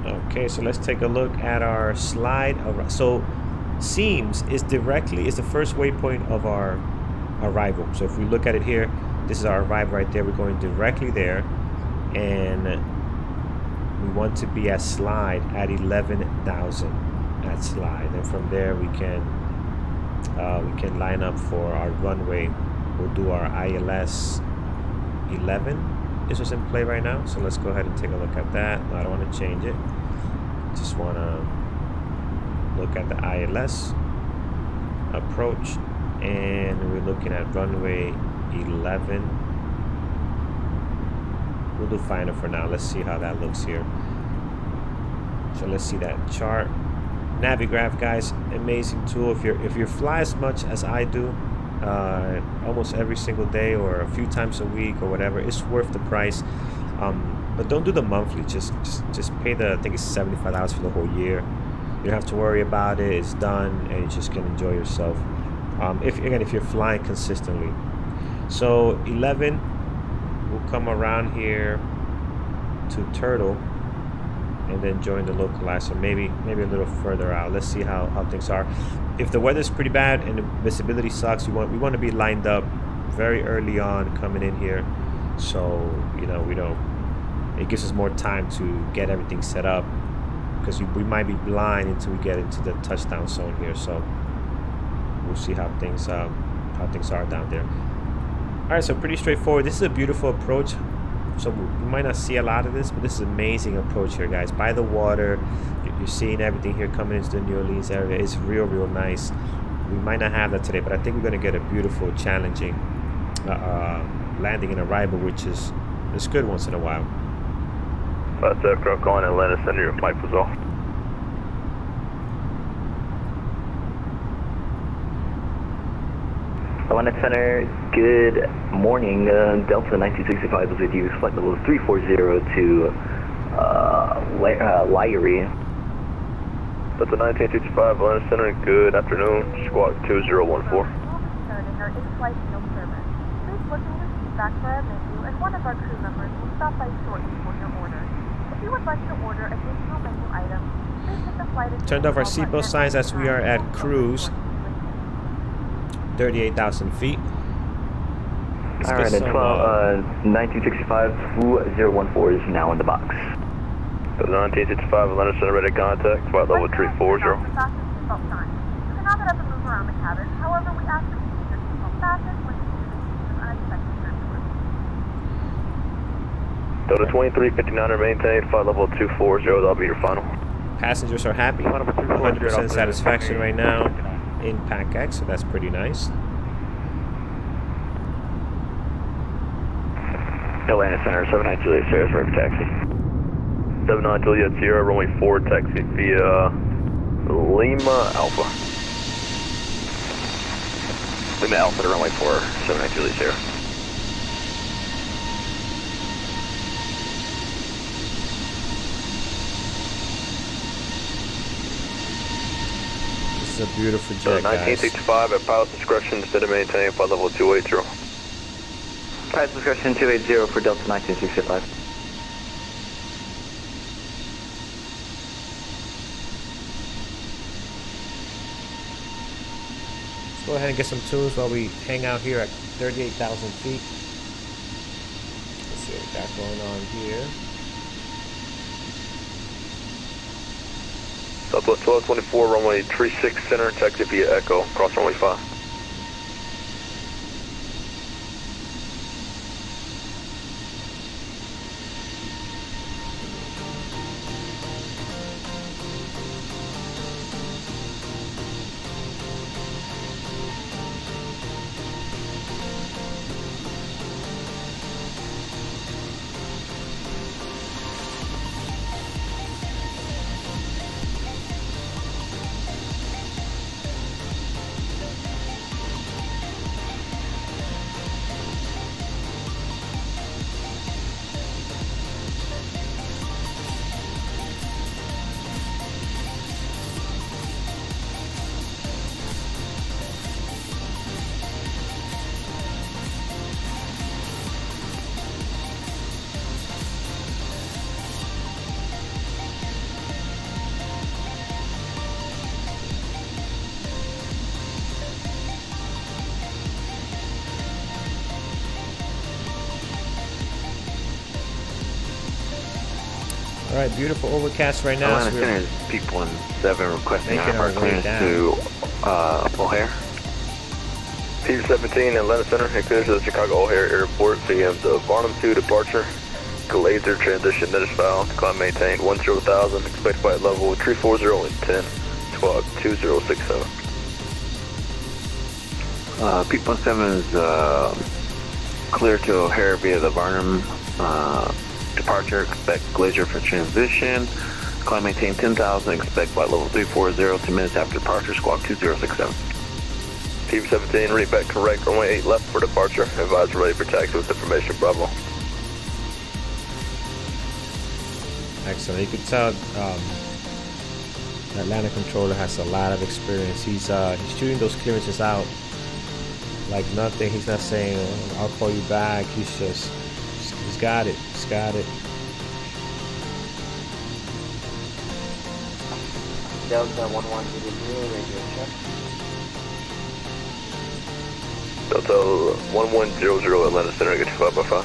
Okay, so let's take a look at our slide. So Seams is the first waypoint of our arrival. So if we look at it here, this is our arrival right there. We're going directly there, and we want to be at slide at 11,000 at slide, and from there we can line up for our runway. We'll do our ILS 11. This was in play right now, so let's go ahead and take a look at that. No, I don't want to change it. Just want to look at the ILS approach, and we're looking at runway 11. We'll do final for now. Let's see how that looks here. So let's see that chart. Navigraph, guys, amazing tool. If you fly as much as I do, almost every single day or a few times a week or whatever, it's worth the price. But don't do the monthly. Just pay I think it's $75 for the whole year. You don't have to worry about it. It's done, and you just can enjoy yourself. If you're flying consistently. So 11, we'll come around here to Turtle, and then join the localizer. Maybe a little further out. Let's see how things are. If the weather's pretty bad and the visibility sucks, we want to be lined up very early on coming in here. So it gives us more time to get everything set up, because we might be blind until we get into the touchdown zone here. So we'll see how things are down there. All right, so pretty straightforward. This is a beautiful approach. So we might not see a lot of this, but this is an amazing approach here, guys. By the water, you're seeing everything here coming into the New Orleans area. It's real nice. We might not have that today, but I think we're going to get a beautiful, challenging landing and arrival, which is good once in a while. That's aircraft calling Atlanta Center. Your mic was off. Atlanta Center, good morning. Delta 1965 is with you. Flight level 340 to Lyrie. Delta 1965, Atlanta Center, good afternoon. Squawk 2014. Starting our in-flight meal service. Please listen to feedback for our menu, and one of our crew members will stop by shortly for your order. If you would like to order additional menu items, please hit the flight. Turned off our seatbelt signs as we are at cruise. 38,000 feet. All right, at 1965, 2014 is now in the box. 1965, Atlanta Center, ready to contact. Flight level 340. You cannot get up and move around the cabin. However, we ask that you keep your seatbelt fastened when you use an unexpected turbulence. Delta 2359er maintain, flight level 240, that'll be your final. Passengers are happy. Flight level 240, 100% satisfaction right now in PACX, so that's pretty nice. Atlanta Center, 79 Juliet Sierra, ready for taxi. 79 Juliet Sierra, runway 4, taxi via Lima Alpha. Lima Alpha to runway 4, 79 Juliet Sierra. This is a beautiful jet, guys. 1965 at pilot's discretion, instead of maintain, flight level 280. Pilot's discretion 280 for Delta 1965. Let's go ahead and get some tunes while we hang out here at 38,000 feet. Let's see what we got going on here. Southwest 1224, runway 36 center, taxi via Echo, cross runway 5. All right, beautiful overcast right now. Atlanta So Center is Peak 17 requesting making our our way clearance down. to O'Hare. Peak 17 Atlanta Center, it clears to the Chicago O'Hare Airport via the Barnum 2 departure. Glazer transition, that is found. Climb maintained 10,000. Expect flight level 340 and 10. Squawk 2067. Peak 17 is clear to O'Hare via the Barnum departure. Expect Glazer for transition. Climb maintain 10,000. Expect flight level 340. 2 minutes after departure. Squawk 2067. Peak 17, read back correct. Runway 8 left for departure. Advise ready for taxi with information. Bravo. excellent. You can tell the Atlanta controller has a lot of experience. He's shooting those clearances out like nothing. He's not saying, oh, I'll call you back. He's got it. He's got it. Delta 1100, radio check. Delta 1100 Atlanta Center, get you 5x5.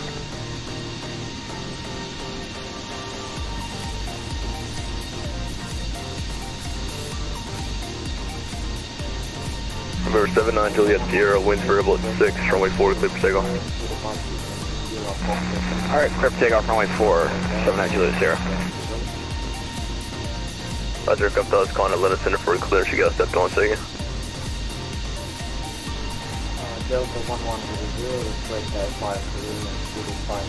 Number 79 Juliet Sierra, winds variable at 6, runway 4, clear for takeoff. Alright, clear for takeoff, runway 4, 79 Juliet Sierra. Roger, aircraft does calling Atlanta Center for a clear. She got stepped on second. Delta 1100, request 5 and 5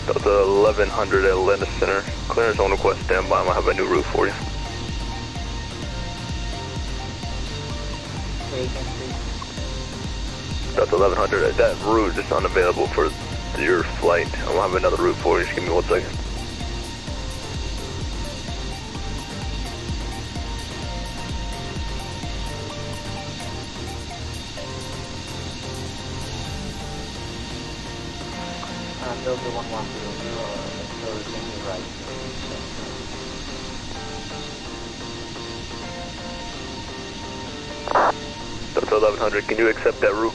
Delta 1100 at Atlanta Center. Clearance on request, standby. I might have a new route for you. Delta 1100, that route is unavailable for your flight. I'm gonna have another route for you. Just give me 1 second. Delta 1100, right. Delta 1100, can you accept that route?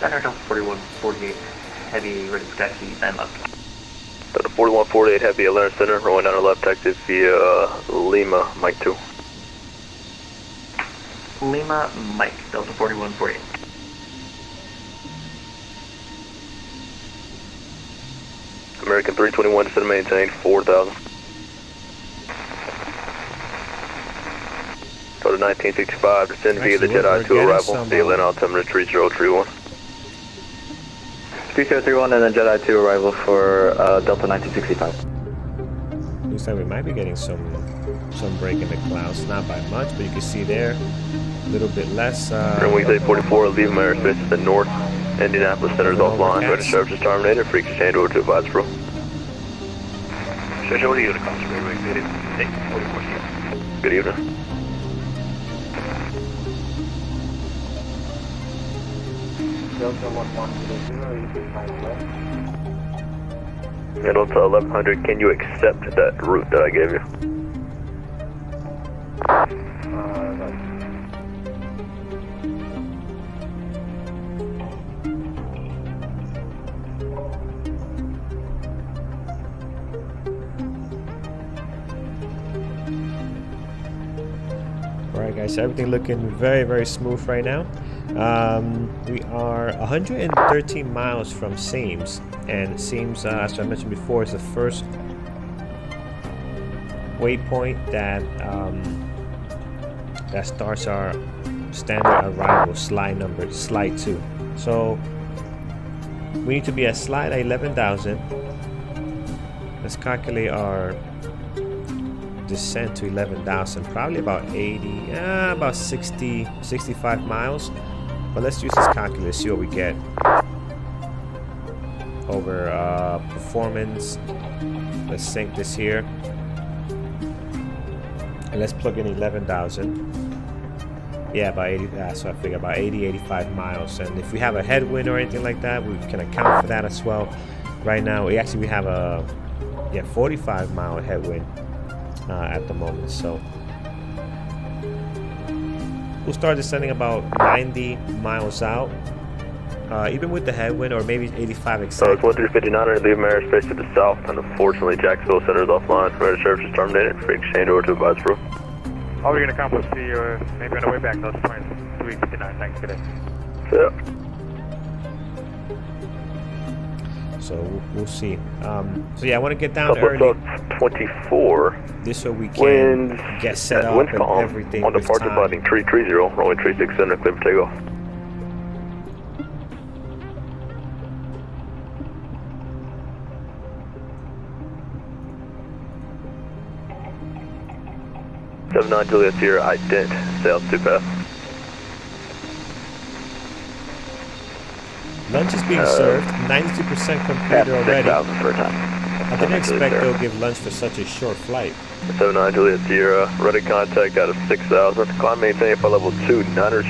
Center, Delta 4148 Heavy, ready for taxi, 9 left. Delta 4148 Heavy, Atlanta Center, rolling down to left taxi via Lima, Mike 2. Lima, Mike, Delta 4148. American 321, descend and maintain 4,000. Delta 1965, descend via the Jedi to arrival, the Atlanta altimeter 3031. 3031 and then Jedi 2 arrival for Delta 1965. Looks like we might be getting some break in the clouds, not by much, but you can see there a little bit less. Runway 844, leave my airspace to the north. Indianapolis Center is offline. Ready service is terminated. Freaks change over to advise bro. Show what are you to cost? Runway 844. Good evening. Delta 1100, you can find left. Delta 1100, can you accept that route that I gave you? Alright guys, everything looking very, very smooth right now. We are 113 miles from Seams, and Seams, as I mentioned before, is the first waypoint that that starts our standard arrival slide number, slide 2. So we need to be at slide 11,000. Let's calculate our descent to 11,000, probably about 80, about 60, 65 miles. But let's use this calculator, see what we get over performance. Let's sync this here, and let's plug in 11,000. Yeah, about 80. So I figure about 80, 85 miles. And if we have a headwind or anything like that, we can account for that as well. Right now, we have a 45-mile headwind at the moment. So we'll start descending about 90 miles out, even with the headwind, or maybe 85 exactly. It's 1359, leave my airspace to the south, and unfortunately Jacksonville Center is offline. Ready service is terminated. Free exchange over to advise bro. Are we going to accomplish the, maybe on the way back, those 2359, thanks, good day. Yeah. So we'll see. So yeah, I want to get down early. 24. This so we can get set up and everything. On departure binding 330, runway 367, clear for takeoff. Seven 9 Juliet Sierra, ident, sails 2 pass. Lunch is being served, 92% completed already. Per time. I didn't expect they'll give lunch for such a short flight. 79 Juliet Sierra, ready contact out of 6,000. Climb maintain for level 290.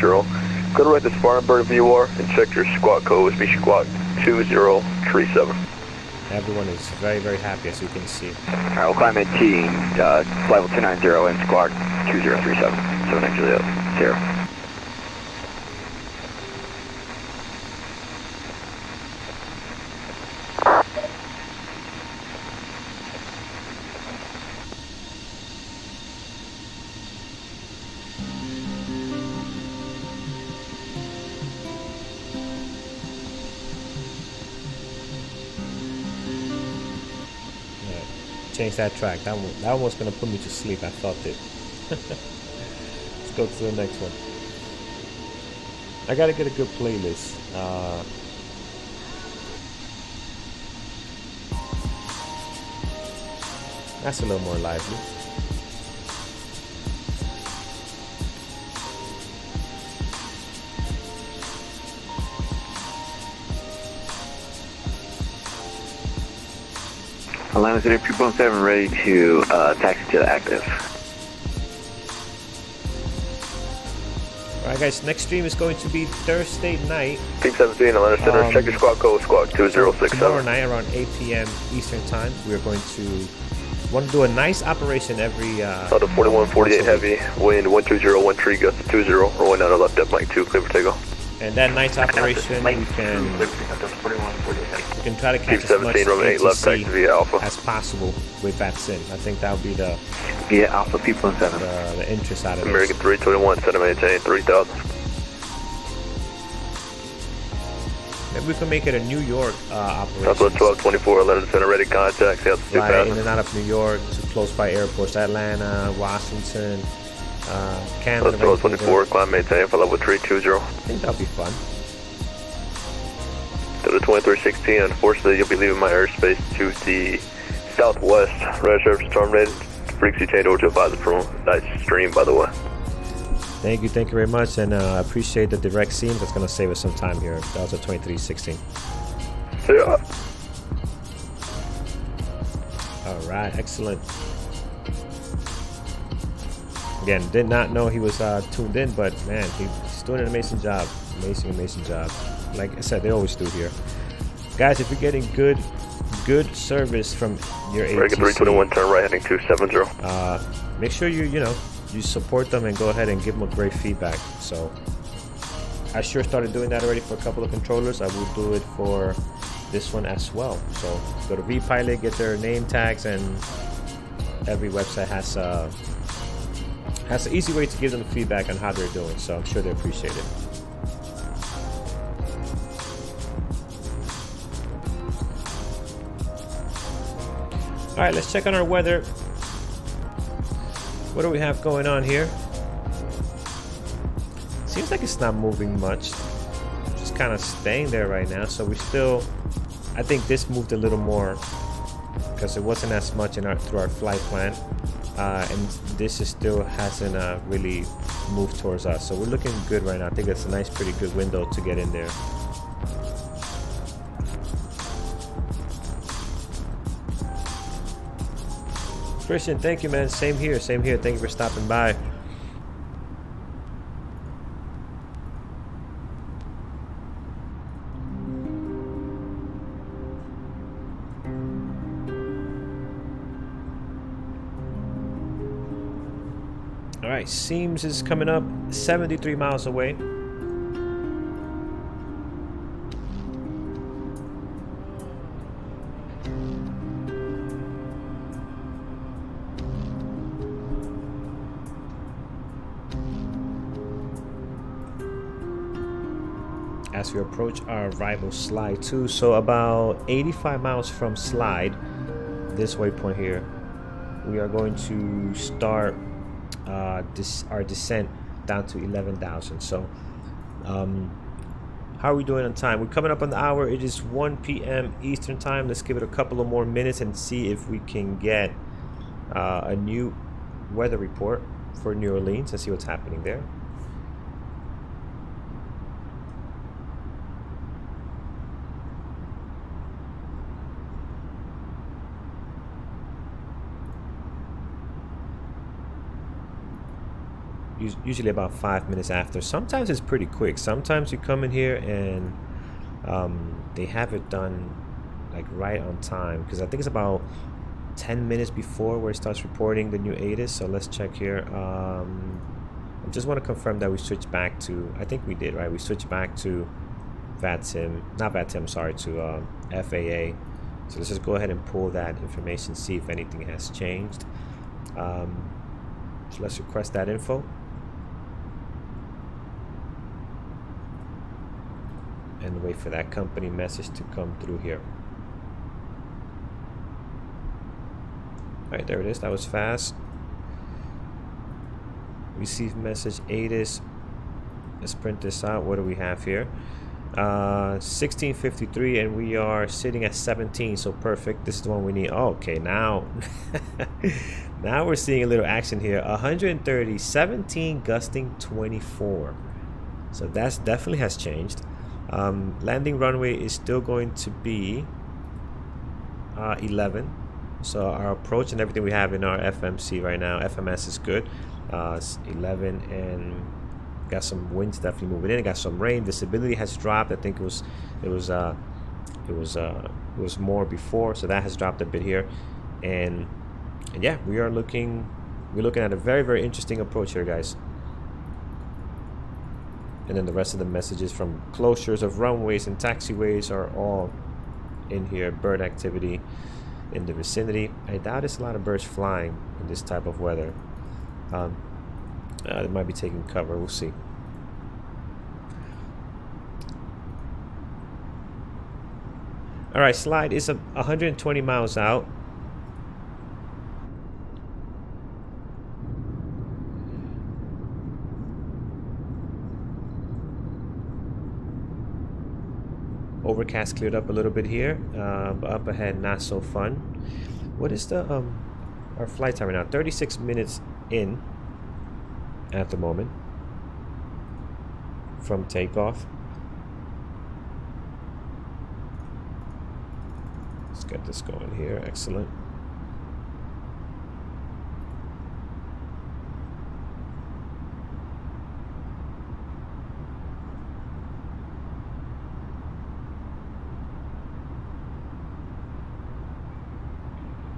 Go to right the Spartanburg VOR and check your squawk code. Be squawk 2037. Everyone is very, very happy, as you can see. Alright, we'll climb maintain level 290 and squawk 2037. 79 Juliet Sierra. Change that track. That one was gonna put me to sleep. I thought it. Let's go to the next one. I gotta get a good playlist. That's a little more lively. Atlanta City 2.7 ready to taxi to the active. Alright guys, next stream is going to be Thursday night. Team 17, Atlanta Center, check your squawk code, squawk 2067. Tomorrow night around 8 p.m. Eastern time, we are going to want to do a nice operation every... Delta 4148 heavy, wind 12013, gust 20, rolling out of left at Mike 2, clear for takeoff. And that night's operation, we can try to catch as much ATC as possible with VATSIM. I think that would be the Alpha people in 7. The interest out of it. American 321, set to maintain 3,000. Maybe we can make it a New York operation. Southwest 1224, Atlanta Center, ready contact. Fly in and out of New York to close by airports, Atlanta, Washington, Canada. 1224, climb maintain for level 320. I think that'll be fun. To the 2316, unfortunately, you'll be leaving my airspace to the southwest. Radar surface terminated. Frequency change over to advisor from. Nice stream, by the way. Thank you very much, and I appreciate the direct seam. That's going to save us some time here. That was a 2316. Yeah. All right, excellent. Again, did not know he was tuned in, but man, he's doing an amazing job. Amazing job. Like I said, they always do here. Guys, if you're getting good service from your ATC, 321, turn right heading 270. make sure you support them and go ahead and give them a great feedback. So I sure started doing that already for a couple of controllers. I will do it for this one as well. So go to vPilot, get their name tags, and every website has an easy way to give them feedback on how they're doing. So I'm sure they appreciate it. All right, let's check on our weather. What do we have going on here? Seems like it's not moving much. Just kind of staying there right now. So we still, I think this moved a little more because it wasn't as much through our flight plan. And this is still hasn't really moved towards us. So we're looking good right now. I think it's a nice, pretty good window to get in there. Christian, thank you, man. Same here. Thank you for stopping by. All right, Seams is coming up 73 miles away. As we approach our arrival slide 2, so about 85 miles from slide, this waypoint here, we are going to start our descent down to 11,000. So how are we doing on time? We're coming up on the hour. It is 1 p.m. Eastern time. Let's give it a couple of more minutes and see if we can get a new weather report for New Orleans and see what's happening there. Usually about 5 minutes after. Sometimes it's pretty quick. Sometimes you come in here and they have it done like right on time, because I think it's about 10 minutes before where it starts reporting the new ATIS. So let's check here. I just want to confirm that we switched back to, I think we did, right? We switched back to VATSIM, not VATSIM, sorry, to FAA. So let's just go ahead and pull that information, see if anything has changed. So let's request that info. And wait for that company message to come through here. All right, there it is. That was fast. Receive message ATIS. Let's print this out. What do we have here? 1653, and we are sitting at 17. So perfect. This is the one we need. Oh, okay, now now we're seeing a little action here. 130, 17, gusting 24. So that's definitely has changed. Landing runway is still going to be 11. So our approach and everything we have in our FMC right now, FMS is good. It's 11, and got some winds definitely moving in. Got some rain. Visibility has dropped. I think it was more before, so that has dropped a bit here. And yeah, we're looking at a very, very interesting approach here, guys. And then the rest of the messages from closures of runways and taxiways are all in here. Bird activity in the vicinity. I doubt there's a lot of birds flying in this type of weather. They might be taking cover. We'll see. All right, slide is 120 miles out. Overcast cleared up a little bit here, but up ahead not so fun. What is the our flight time right now? 36 minutes in at the moment from takeoff. Let's get this going here. Excellent.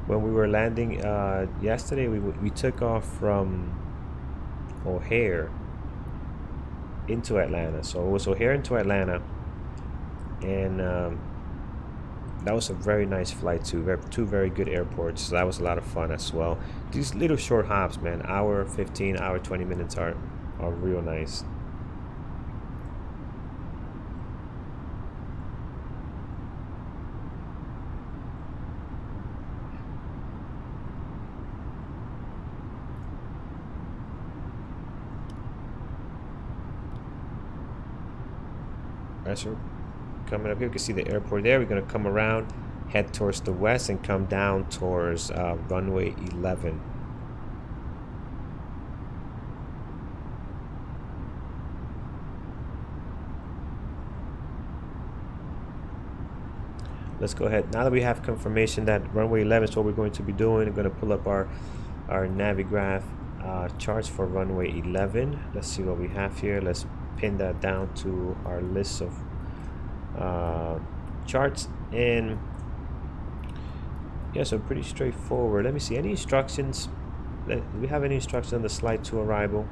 When we were landing yesterday, we took off from O'Hare into Atlanta. So it was O'Hare into Atlanta, and that was a very nice flight too. Two very good airports. So that was a lot of fun as well. These little short hops, man, hour 15, hour 20 minutes are real nice. So coming up here, you can see the airport there. We're going to come around, head towards the west, and come down towards runway 11. Let's go ahead. Now that we have confirmation that runway 11 is what we're going to be doing, we're going to pull up our Navigraph charts for runway 11. Let's see what we have here. Let's pin that down to our list of charts, and yeah, so pretty straightforward. Let me see, any instructions? Do we have any instructions on the slide to arrival?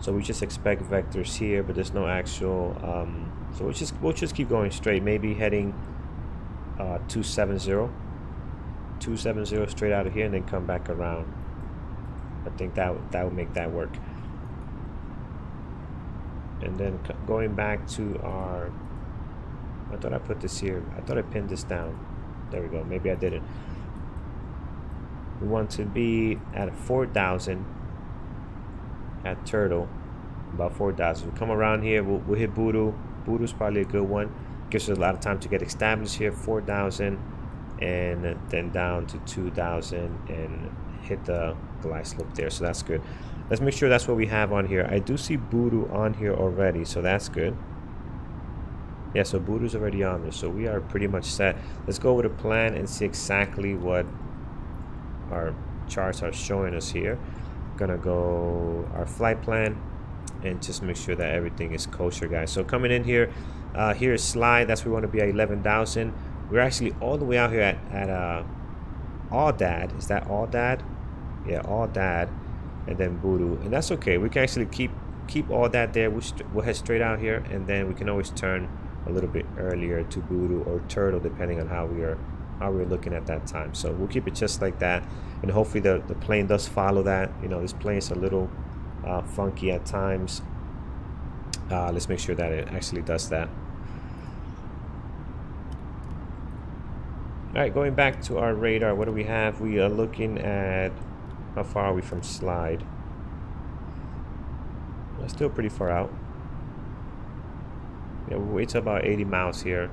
So we just expect vectors here, but there's no actual so we'll just keep going straight, maybe heading 270 straight out of here, and then come back around. I think that would make that work. And then going back to our, I thought I put this here. I thought I pinned this down. There we go. Maybe I didn't. We want to be at 4,000 at Turtle, about 4,000. We come around here. We'll hit Voodoo. Voodoo's probably a good one. Gives us a lot of time to get established here. 4,000, and then down to 2,000 and hit the glide slope there. So that's good. Let's make sure that's what we have on here. I do see Voodoo on here already, so that's good. Yeah, so Voodoo's already on there, so we are pretty much set. Let's go over the plan and see exactly what our charts are showing us here. Gonna go our flight plan and just make sure that everything is kosher, guys. So coming in here, here's slide. That's where we want to be at 11,000. We're actually all the way out here at Audad. Is that Audad? Yeah, Audad. And then Voodoo, and that's okay. We can actually keep all that there. We'll head straight out here, and then we can always turn a little bit earlier to Voodoo or Turtle, depending on how we're looking at that time. So we'll keep it just like that, and hopefully the plane does follow that. You know, this plane's a little funky at times. Let's make sure that it actually does that. All right, going back to our radar, what do we have? We are looking at, how far are we from slide? We're still pretty far out. Yeah, we'll wait till about 80 miles here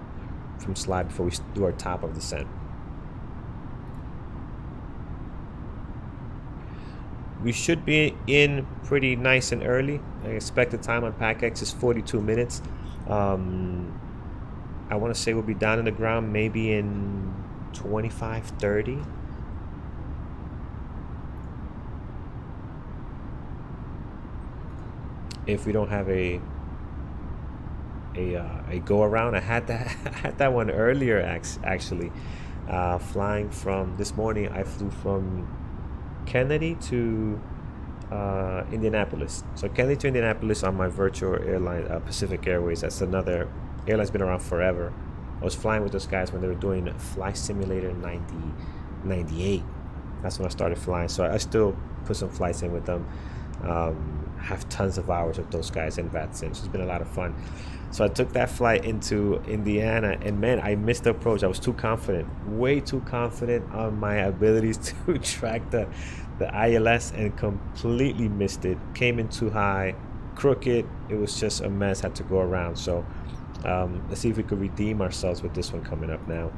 from slide before we do our top of descent. We should be in pretty nice and early. I expect the time on PACX is 42 minutes. I want to say we'll be down in the ground maybe in 25-30. If we don't have a go around. I had that one earlier actually. Flying from this morning, I flew from Kennedy to Indianapolis. So Kennedy to Indianapolis on my virtual airline, Pacific Airways. That's another airline's been around forever. I was flying with those guys when they were doing Flight Simulator 98. That's when I started flying. So I still put some flights in with them. Have tons of hours with those guys in VATSIM. So it's been a lot of fun. So I took that flight into Indiana, and man, I missed the approach. I was too confident, way too confident on my abilities to track the ILS, and completely missed it. Came in too high, crooked. It was just a mess. Had to go around. So let's see if we could redeem ourselves with this one coming up now.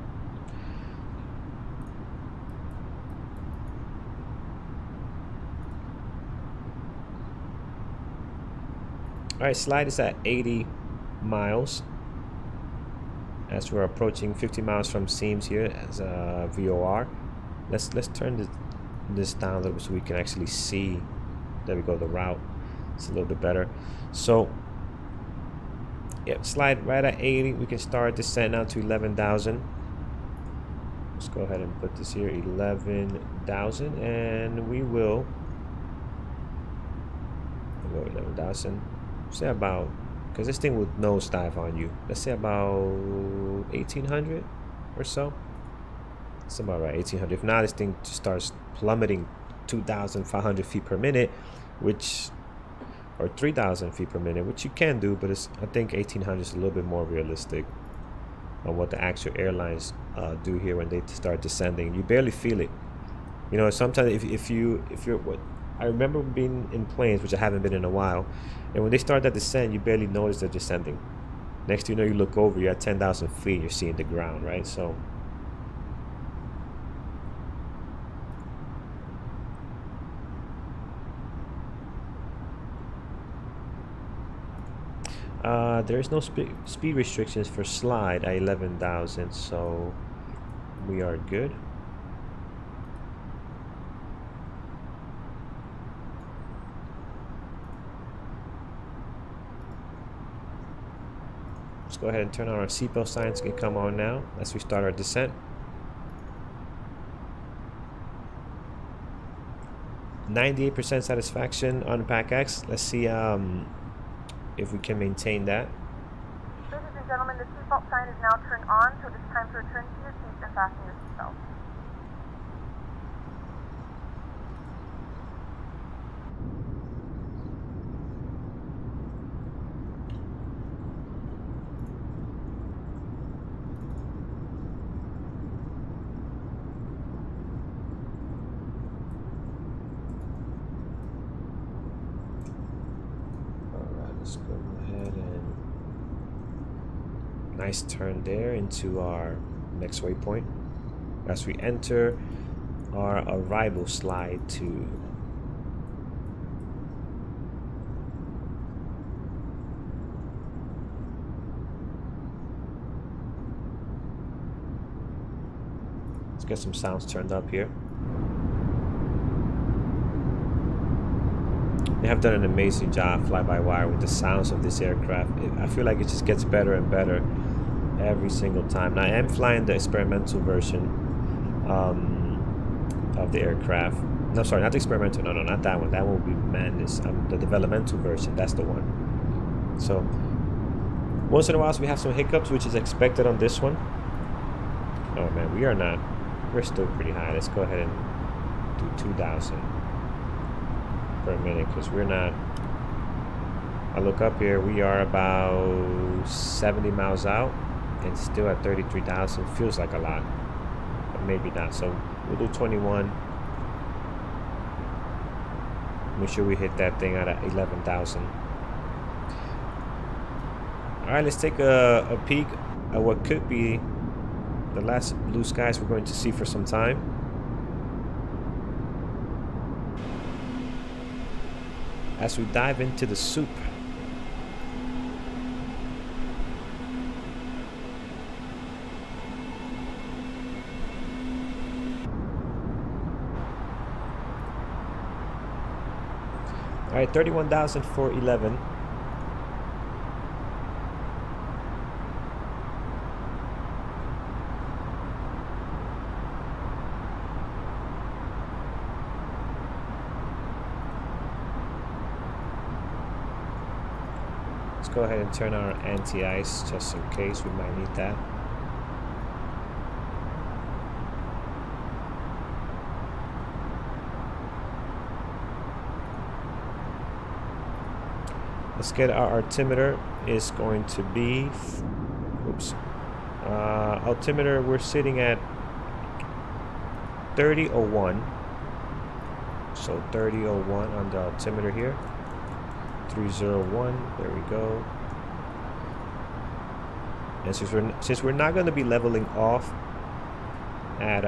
All right, slide is at 80 miles as we're approaching 50 miles from Seams here as a VOR. Let's turn this down a little bit so we can actually see. There we go, the route. It's a little bit better. So yep, slide right at 80. We can start descent now to 11,000. Let's go ahead and put this here, 11,000, and we will go 11,000. Say about, because this thing will nosedive on you. Let's say about 1,800 or so. It's about right, 1,800. If not, this thing just starts plummeting 2,500 feet per minute, which, or 3,000 feet per minute, which you can do, but it's, I think 1,800 is a little bit more realistic on what the actual airlines do here when they start descending. You barely feel it. You know, sometimes if you're what I remember being in planes, which I haven't been in a while, and when they start that descent, you barely notice they're descending. Next thing you know, you look over, you're at 10,000 feet, you're seeing the ground, right? So there is no speed restrictions for slide at 11,000, so we are good. Let's go ahead and turn on our seatbelt signs. Can come on now as we start our descent. 98% satisfaction on PACX. Let's see if we can maintain that. Ladies and gentlemen, the seatbelt sign is now turned on, so it is time to return to your seats and fasten your seatbelts. Let's go ahead and nice turn there into our next waypoint as we enter our arrival slide to let's get some sounds turned up here. They have done an amazing job fly-by-wire with the sounds of this aircraft. I feel like it just gets better and better every single time. Now I am flying the experimental version of the aircraft. No, sorry, not the experimental. No, not that one. That one will be madness. The developmental version, that's the one. So once in a while we have some hiccups, which is expected on this one. Oh man, we're still pretty high. Let's go ahead and do 2,000 per minute, because we're not. I look up here, we are about 70 miles out and still at 33,000. Feels like a lot, but maybe not. So we'll do 21. Make sure we hit that thing out at 11,000. All right, let's take a peek at what could be the last blue skies we're going to see for some time. As we dive into the soup. All right, 31,411. go ahead and turn our anti-ice just in case we might need that. Let's get our altimeter is going to be, oops, altimeter we're sitting at 3001. So 3001 on the altimeter here. 301, there we go. And since we're not going to be leveling off at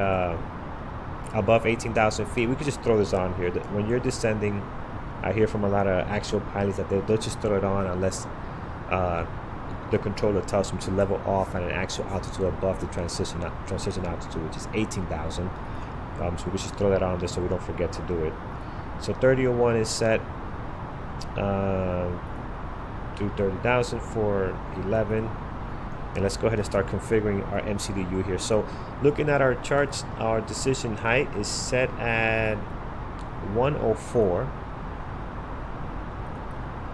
above 18,000 feet, we could just throw this on here. When you're descending, I hear from a lot of actual pilots that they'll just throw it on unless the controller tells them to level off at an actual altitude above the transition altitude, which is 18,000. So we just throw that on there so we don't forget to do it. So 3001 is set to 30,000 for 11. And let's go ahead and start configuring our MCDU here. So looking at our charts, our decision height is set at 104.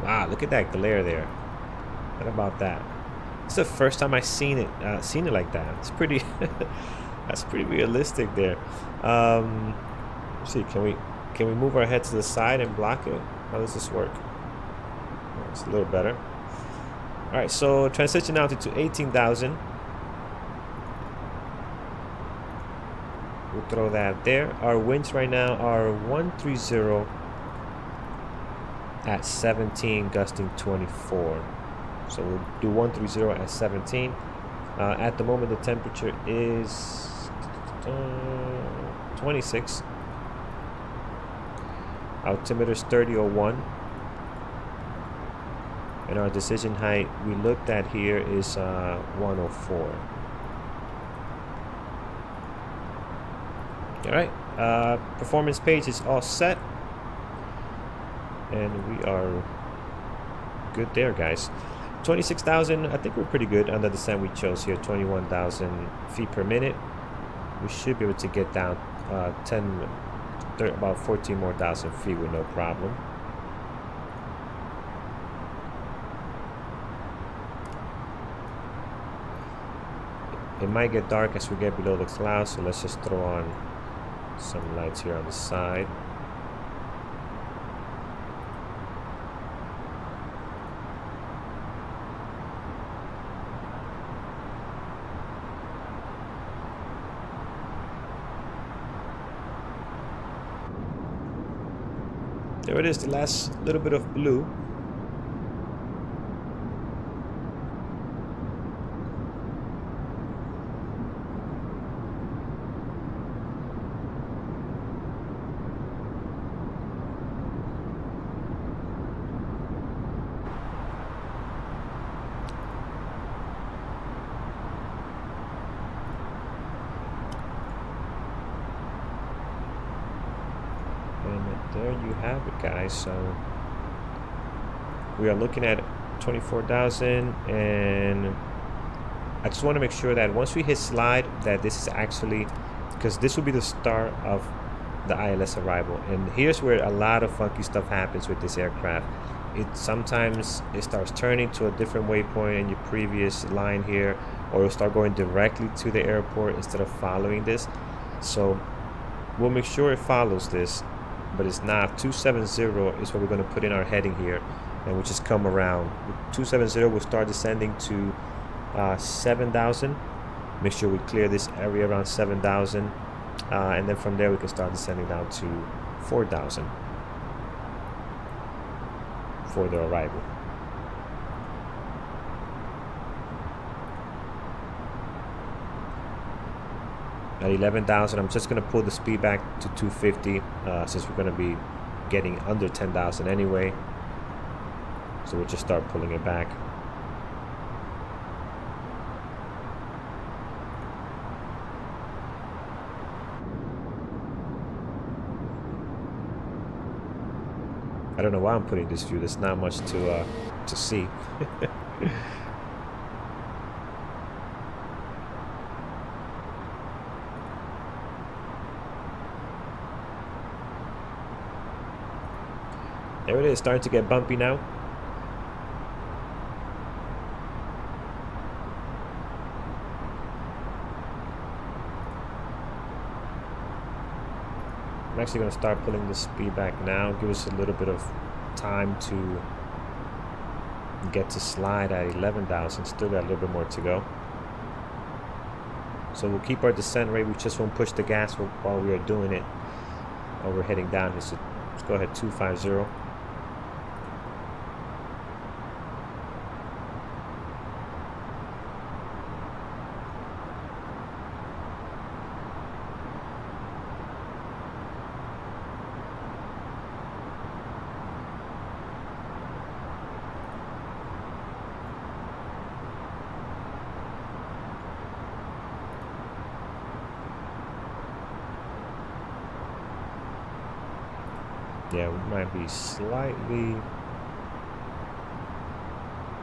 Wow, look at that glare there. What about that? It's the first time I've seen it like that. It's pretty that's pretty realistic there. Let's see, can we move our head to the side and block it? How does this work? Oh, it's a little better. All right, so transition altitude to 18,000. We'll throw that there. Our winds right now are 130 at 17, gusting 24. So we'll do 130 at 17. At the moment, the temperature is 26. Altimeter is 3001. And our decision height we looked at here is 104. All right, performance page is all set. And we are good there, guys. 26,000, I think we're pretty good on the descent we chose here. 21,000 feet per minute. We should be able to get down about 14 more thousand feet with no problem. It might get dark as we get below the clouds, so let's just throw on some lights here on the side. There it is, the last little bit of blue. There you have it, guys. So we are looking at 24,000, and I just want to make sure that once we hit slide that this is actually, because this will be the start of the ILS arrival, and here's where a lot of funky stuff happens with this aircraft. Sometimes it starts turning to a different waypoint in your previous line here, or it'll start going directly to the airport instead of following this. So we'll make sure it follows this, but it's not. 270 is what we're going to put in our heading here, and we'll just come around. 270 will start descending to 7,000. Make sure we clear this area around 7,000, and then from there we can start descending down to 4,000 for the arrival. At 11,000, I'm just going to pull the speed back to 250 since we're going to be getting under 10,000 anyway. So we'll just start pulling it back. I don't know why I'm putting this view. There's not much to see. There it is, starting to get bumpy now. I'm actually going to start pulling the speed back now. Give us a little bit of time to get to slide at 11,000. Still got a little bit more to go. So we'll keep our descent rate. We just won't push the gas while we are doing it. While we're heading down. Let's go ahead 250. Yeah, we might be slightly a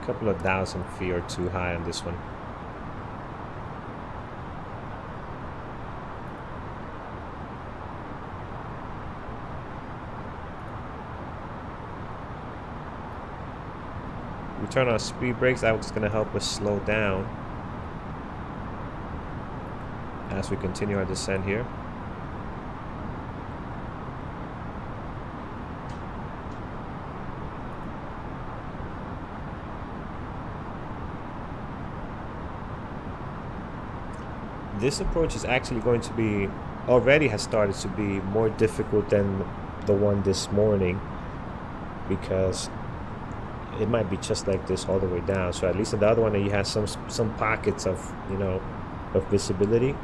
couple of thousand feet or too high on this one. We turn on speed brakes. That was going to help us slow down as we continue our descent here. This approach is actually going to be, already has started to be more difficult than the one this morning, because it might be just like this all the way down. So at least in the other one, you have some pockets of, you know, of visibility.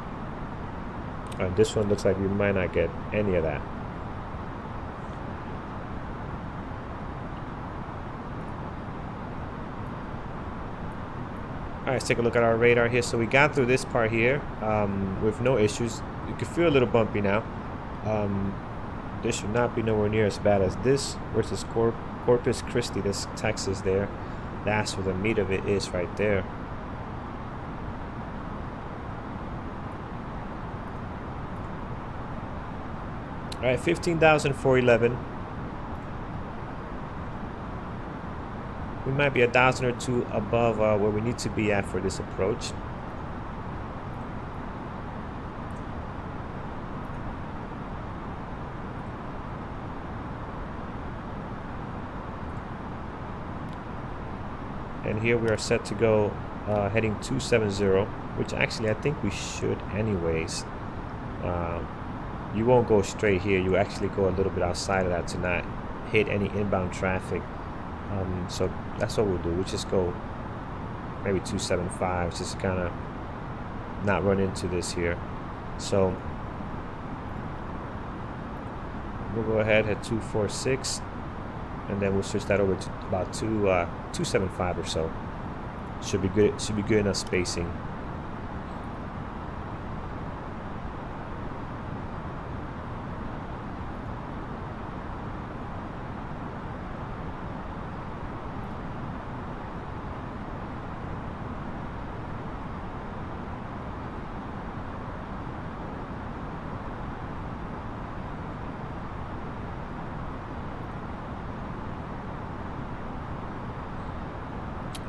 And this one looks like we might not get any of that. All right, let's take a look at our radar here. So we got through this part here with no issues. You can feel a little bumpy now. This should not be nowhere near as bad as this versus Corpus Christi, this Texas there. That's where the meat of it is right there. All right, 15,411. We might be 1,000 or two above where we need to be at for this approach. And here we are set to go heading 270, which actually I think we should anyways. You won't go straight here. You actually go a little bit outside of that to not hit any inbound traffic. So that's what we'll do. We'll just go maybe 275, just kind of not run into this here. So we'll go ahead, hit 246, and then we'll switch that over to about 275 or so. Should be good. Should be good enough spacing.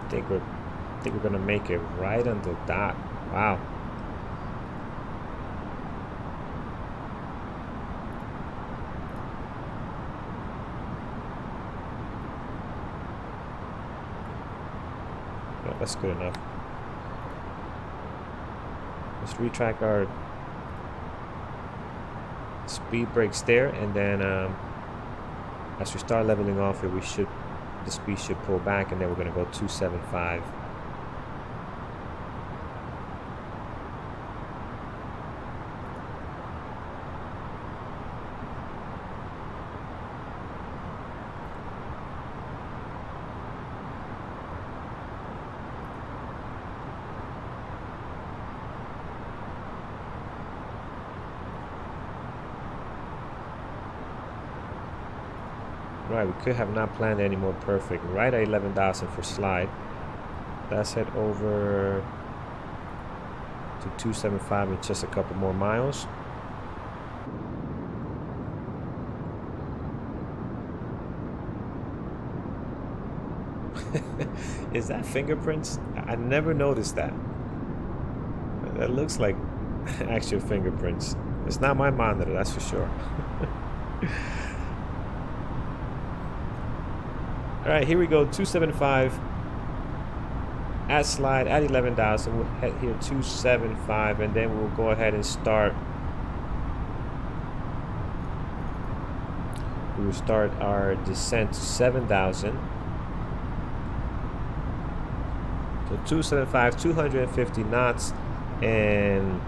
I think we're gonna make it right on the dot. Wow. No, that's good enough. Let's retrack our speed brakes there, and then as we start leveling off here, the speed should pull back, and then we're going to go 275. Right, we could have not planned any more perfect. Right at 11,000 for slide. Let's head over to 275 in just a couple more miles. Is that fingerprints? I never noticed that. That looks like actual fingerprints. It's not my monitor, that's for sure. All right, here we go. 275 at slide at 11,000. We'll head here 275, and then we'll go ahead and start. We will start our descent to 7,000. So 275, 250 knots, and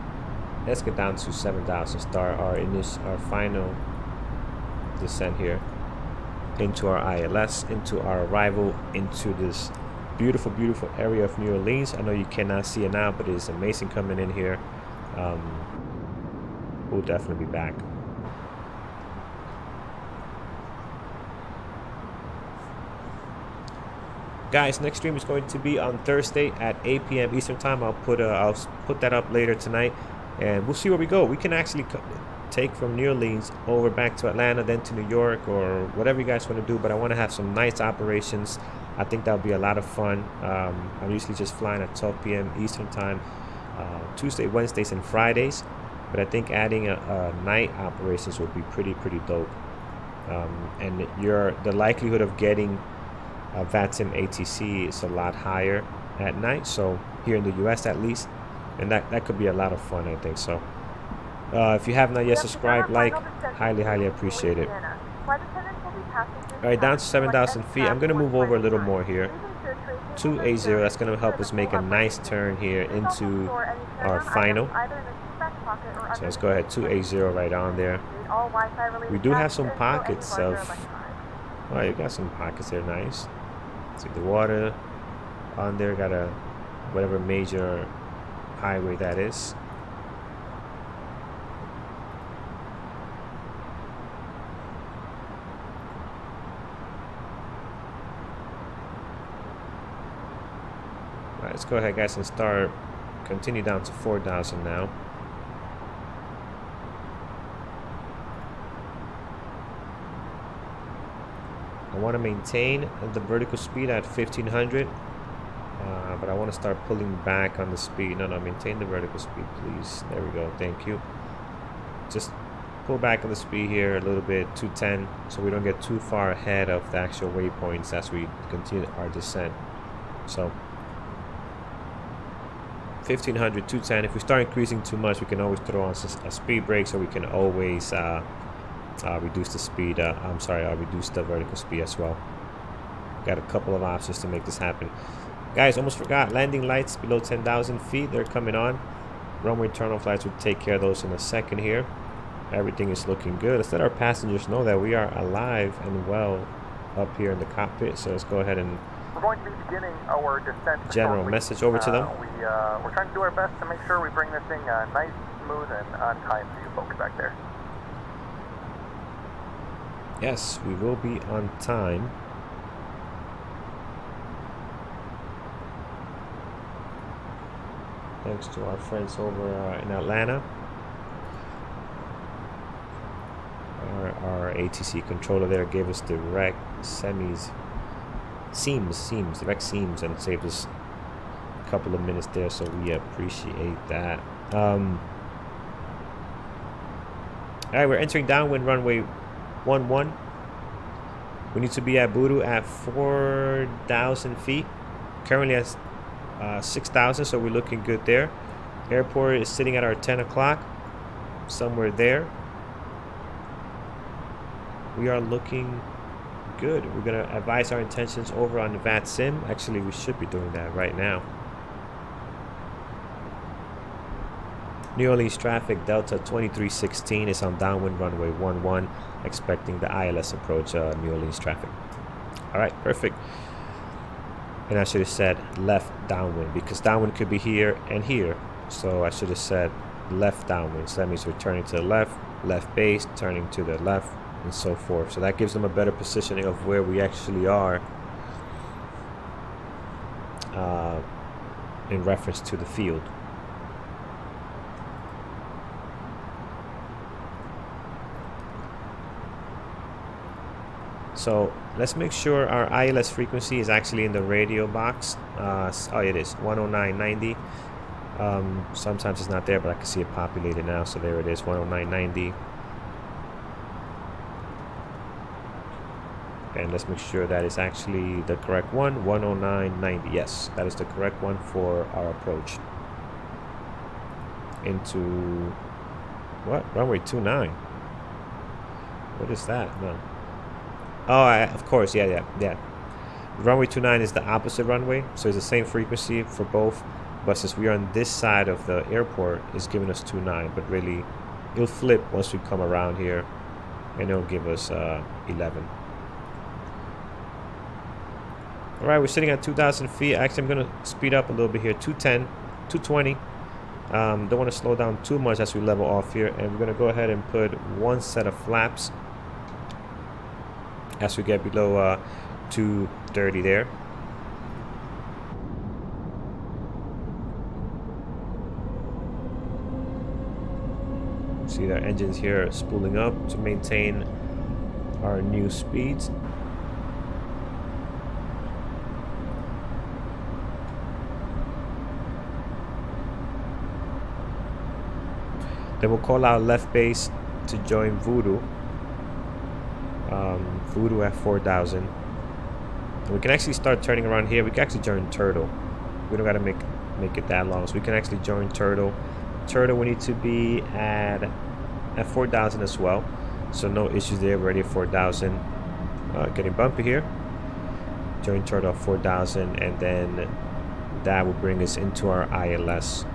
let's get down to 7,000. Start our final descent here into our ILS, into our arrival into this beautiful, beautiful area of New Orleans. I know you cannot see it now, but it is amazing coming in here. We'll definitely be back. Guys, next stream is going to be on Thursday at 8 p.m. Eastern time. I'll put that up later tonight, and we'll see where we go. We can actually take from New Orleans over back to Atlanta, then to New York, or whatever you guys want to do. But I want to have some nice operations. I think that'll be a lot of fun. I'm usually just flying at 12 p.m. Eastern time, Tuesday, Wednesdays, and Fridays. But I think adding a night operations would be pretty dope. And the likelihood of getting a VATSIM ATC is a lot higher at night, so here in the US at least, and that could be a lot of fun, I think. So if you have not yet subscribed, like, highly appreciate it. Alright, down to 7,000 feet. I'm going to move over a little more here. 280, that's going to help us make a nice turn here into our final. So let's go ahead, 280 right on there. We do have some pockets of, oh, you got some pockets there, nice. See the water on there, got a whatever major highway that is. Alright, let's go ahead, guys, and continue down to 4,000 now. I want to maintain the vertical speed at 1500, but I want to start pulling back on the speed. No, maintain the vertical speed, please. There we go, thank you. Just pull back on the speed here a little bit, 210, so we don't get too far ahead of the actual waypoints as we continue our descent. So 1500, 210. If we start increasing too much, we can always throw on a speed brake, so we can always reduce the speed. Reduce the vertical speed as well. Got a couple of options to make this happen. Guys, almost forgot, landing lights below 10,000 feet. They're coming on. Runway turn off lights, will take care of those in a second here. Everything is looking good. Let's let our passengers know that we are alive and well up here in the cockpit. So let's go ahead and we're going to be beginning our descent. General message over to them. We're trying to do our best to make sure we bring this thing nice, smooth, and on time for you folks back there. Yes, we will be on time. Thanks to our friends over in Atlanta. Our ATC controller there gave us direct seams, direct seams, and saved us a couple of minutes there, so we appreciate that. Alright, we're entering downwind runway 11. We need to be at Budu at 4,000 feet. Currently at 6,000, so we're looking good there. Airport is sitting at our 10 o'clock, somewhere there. We are looking good. We're going to advise our intentions over on the VATSIM. Actually, we should be doing that right now. New Orleans traffic, Delta 2316 is on downwind runway 11, expecting the ILS approach New Orleans traffic. Alright, perfect. And I should have said left downwind, because downwind could be here and here. So I should have said left downwind. So that means we're turning to the left base, turning to the left, and so forth. So that gives them a better positioning of where we actually are in reference to the field. So let's make sure our ILS frequency is actually in the radio box. Oh, it is 109.90. Sometimes it's not there, but I can see it populated now. So there it is, 109.90. And let's make sure that is actually the correct one, 109.90. Yes, that is the correct one for our approach into what? Runway 29. What is that? No. Oh, of course, yeah. Runway 29 is the opposite runway, so it's the same frequency for both. But since we are on this side of the airport, it's giving us 29. But really, it'll flip once we come around here, and it'll give us 11. All right, we're sitting at 2,000 feet. Actually, I'm gonna speed up a little bit here. 210, 220. Don't want to slow down too much as we level off here, and we're gonna go ahead and put one set of flaps as we get below 230 there. See the engines here spooling up to maintain our new speeds. Then we'll call out left base to join Voodoo. Voodoo at 4,000. And we can actually start turning around here. We can actually join Turtle. We don't gotta make it that long. So we can actually join Turtle. Turtle, we need to be at 4,000 as well. So no issues there. We're already at 4,000. Getting bumpy here. Join Turtle at 4,000, and then that will bring us into our ILS.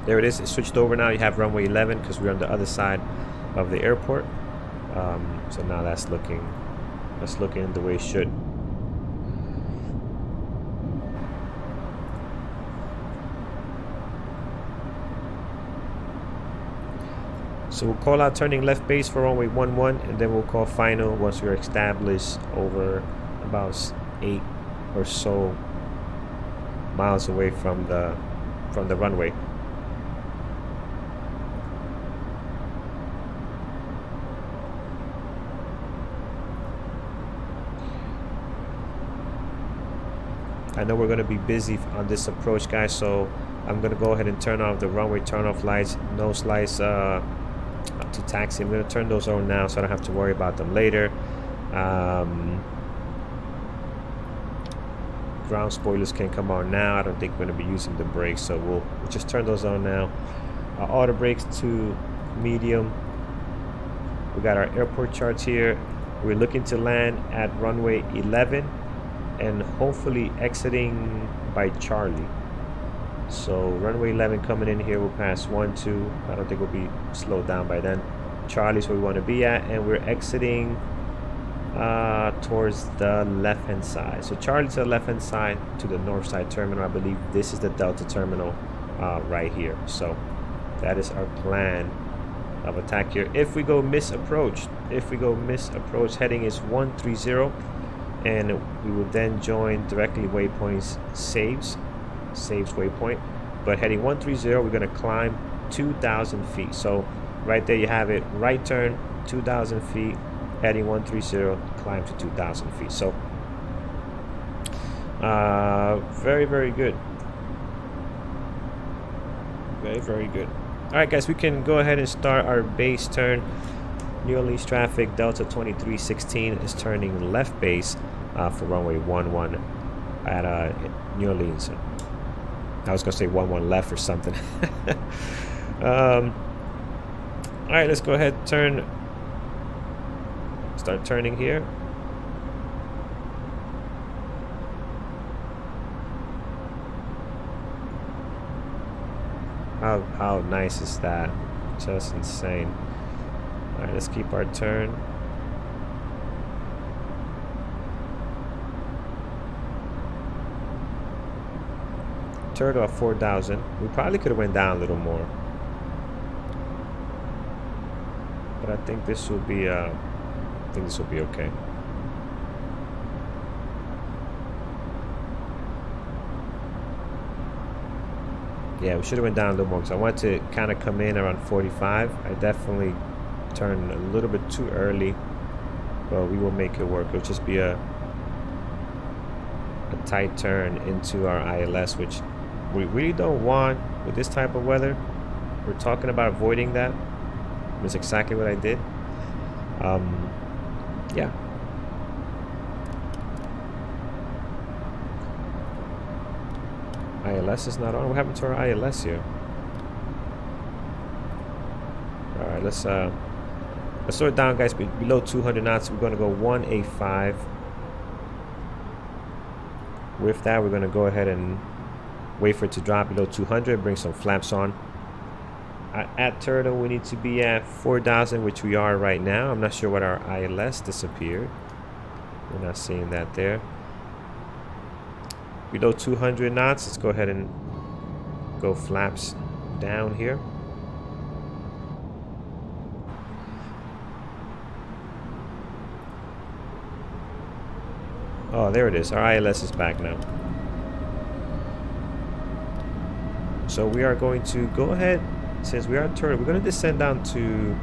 There it is. It switched over now. You have runway 11 because we're on the other side of the airport. So now that's looking the way it should. So we'll call out turning left base for runway 11, and then we'll call final once we're established over about 8 or so miles away from the runway. I know we're going to be busy on this approach, guys, so I'm going to go ahead and turn off the runway turn-off lights, nose lights to taxi. I'm going to turn those on now so I don't have to worry about them later. Ground spoilers can come on now. I don't think we're going to be using the brakes, so we'll just turn those on now. Auto brakes to medium. We got our airport charts here. We're looking to land at runway 11 and hopefully exiting by Charlie. So runway 11 coming in here, we'll pass 1, 2. I don't think we'll be slowed down by then. Charlie's where we want to be at, and we're exiting towards the left hand side. So Charlie's to the left hand side to the north side terminal. I believe this is the Delta terminal right here. So that is our plan of attack here. If we go misapproach, heading is 130, and we will then join directly waypoints saves waypoint. But heading 130, we're going to climb 2,000 feet. So right there you have it. Right turn, 2,000 feet. Heading 130, climb to 2,000 feet. So very, very good. Very, very good. All right, guys, we can go ahead and start our base turn. New Orleans traffic, Delta 2316 is turning left base for runway 11 at New Orleans. I was gonna say 11 left or something. All right, let's go ahead and start turning here. How nice is that? Just insane. All right, let's keep our turn. Turtle at 4,000. We probably could have went down a little more, but I think this will be okay. Yeah, we should have went down a little more because I wanted to kind of come in around 45. I definitely turned a little bit too early, but we will make it work. It'll just be a a tight turn into our ILS, which we really don't want with this type of weather. We're talking about avoiding that. That's exactly what I did. Yeah. ILS is not on. What happened to our ILS here? All right, let's slow it down, guys. Below 200 knots, we're going to go 185. With that, we're going to go ahead and wait for it to drop below 200. Bring some flaps on. At Turtle, we need to be at 4,000, which we are right now. I'm not sure what our ILS disappeared. We're not seeing that there. Below 200 knots, let's go ahead and go flaps down here. Oh, there it is. Our ILS is back now. So we are going to go ahead, since we are at Turtle, we're going to descend down to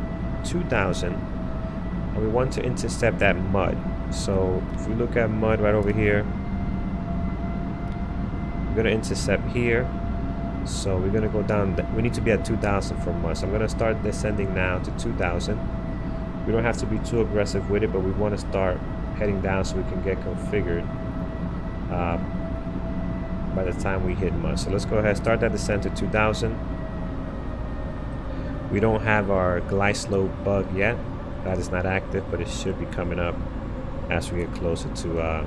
2,000. And we want to intercept that mud. So if we look at mud right over here, we're going to intercept here. So we're going to go down. We need to be at 2,000 for mud. So I'm going to start descending now to 2,000. We don't have to be too aggressive with it, but we want to start heading down so we can get configured by the time we hit mud. So let's go ahead, start that descent to 2,000. We don't have our glide slope bug yet. That is not active, but it should be coming up as we get closer to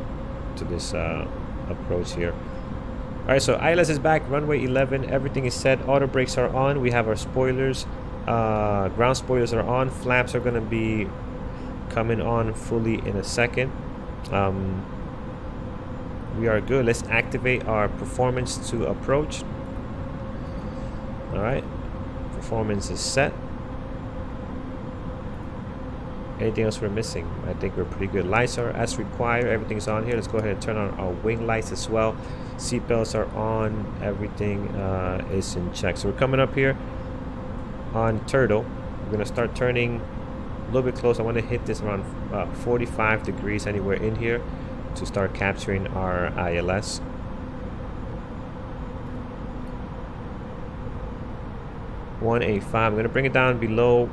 this approach here. All right, so ILS is back, runway 11, everything is set, auto brakes are on, we have our spoilers, ground spoilers are on, flaps are going to be coming on fully in a second. We are good. Let's activate our performance to approach. All right, performance is set. Anything else we're missing? I think we're pretty good. Lights are as required. Everything's on here. Let's go ahead and turn on our wing lights as well. Seatbelts are on. Everything is in check. So we're coming up here on Turtle. We're gonna start turning a little bit close. I want to hit this around 45 degrees anywhere in here to start capturing our ILS. $185. I'm going to bring it down below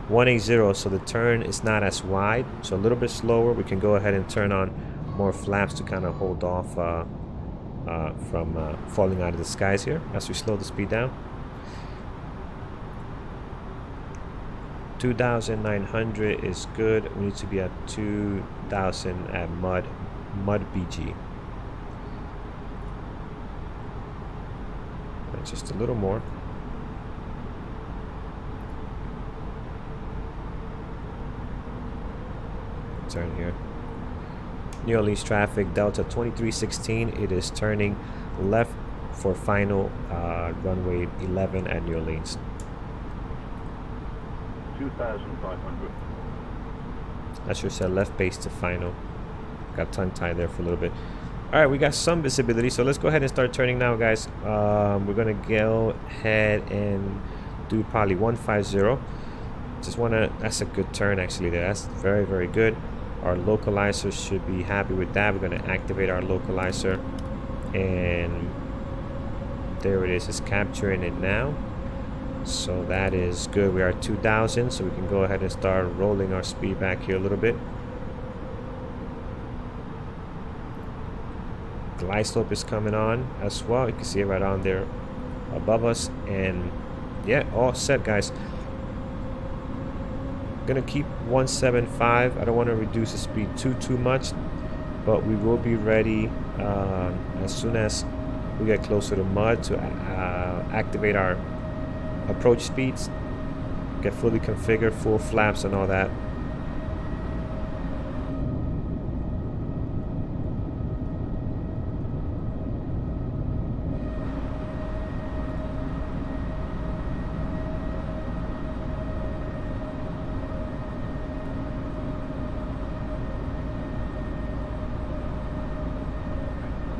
180, so the turn is not as wide. So a little bit slower. We can go ahead and turn on more flaps to kind of hold off from falling out of the skies here as we slow the speed down. 2,900 is good. We need to be at 2,000 at mud BG. And just a little more. Turn here. New Orleans traffic, Delta 2316. It is turning left for final runway 11 at New Orleans. 2,500. I should say left base to final. Got tongue tied there for a little bit. All right, we got some visibility, so let's go ahead and start turning now, guys. We're gonna go ahead and do probably 150. Just wanna, that's a good turn actually there. That's very, very good. Our localizer should be happy with that. We're gonna activate our localizer, and there it is. It's capturing it now. So that is good. We are at 2,000, so we can go ahead and start rolling our speed back here a little bit. Glide slope is coming on as well. You can see it right on there above us, and yeah, all set, guys. Gonna keep 175. I don't want to reduce the speed too much, but we will be ready as soon as we get closer to mud to activate our approach speeds, get fully configured, full flaps and all that.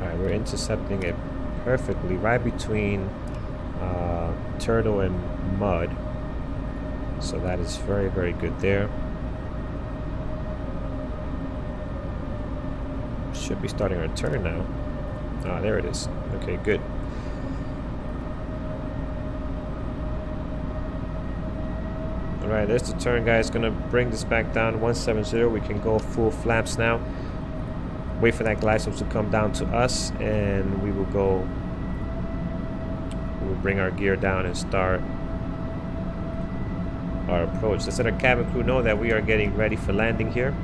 Alright, we're intercepting it perfectly right between Turtle and mud, so that is very, very good there. Should be starting our turn now. Ah, there it is. Okay, good. Alright, there's the turn, guys. Gonna bring this back down 170. We can go full flaps now. Wait for that glide slope to come down to us, and we will go. We'll bring our gear down and start our approach. Let's let our cabin crew know that we are getting ready for landing here.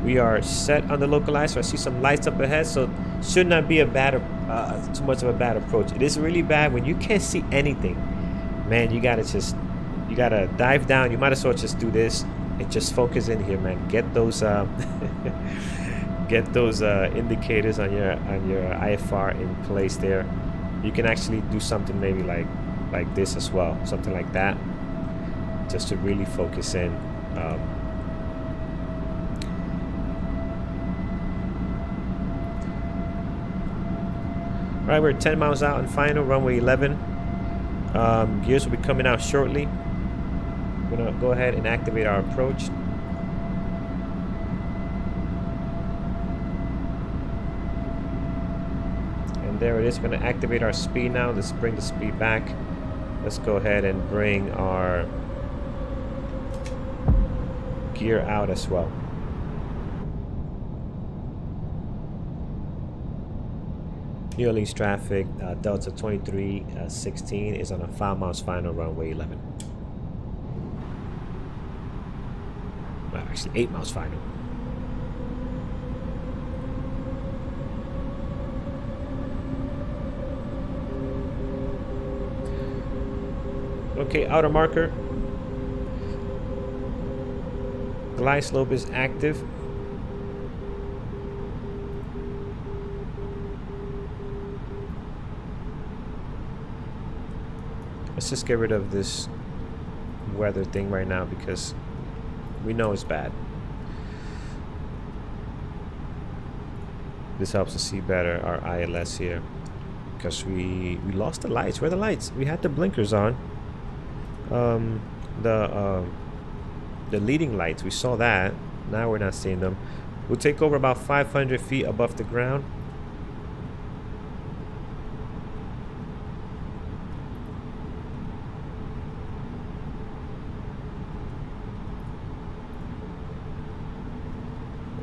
We are set on the localizer. I see some lights up ahead, so should not be a bad, too much of a bad approach. It is really bad when you can't see anything. Man, you gotta dive down. You might as well just do this and just focus in here, man. Get those, get those indicators on your IFR in place there. You can actually do something maybe like this as well, something like that, just to really focus in. Alright, we're 10 miles out on final, runway 11. Gears will be coming out shortly. We're going to go ahead and activate our approach. And there it is. We're going to activate our speed now. Let's bring the speed back. Let's go ahead and bring our gear out as well. New Orleans traffic, Delta 2316 is on a 5 miles final, runway 11. Well, actually 8 miles final. Okay, outer marker. Glide slope is active. Let's just get rid of this weather thing right now because we know it's bad. This helps us see better our ILS here because we lost the lights. Where are the lights? We had the blinkers on. The leading lights, we saw that. Now we're not seeing them. We'll take over about 500 feet above the ground.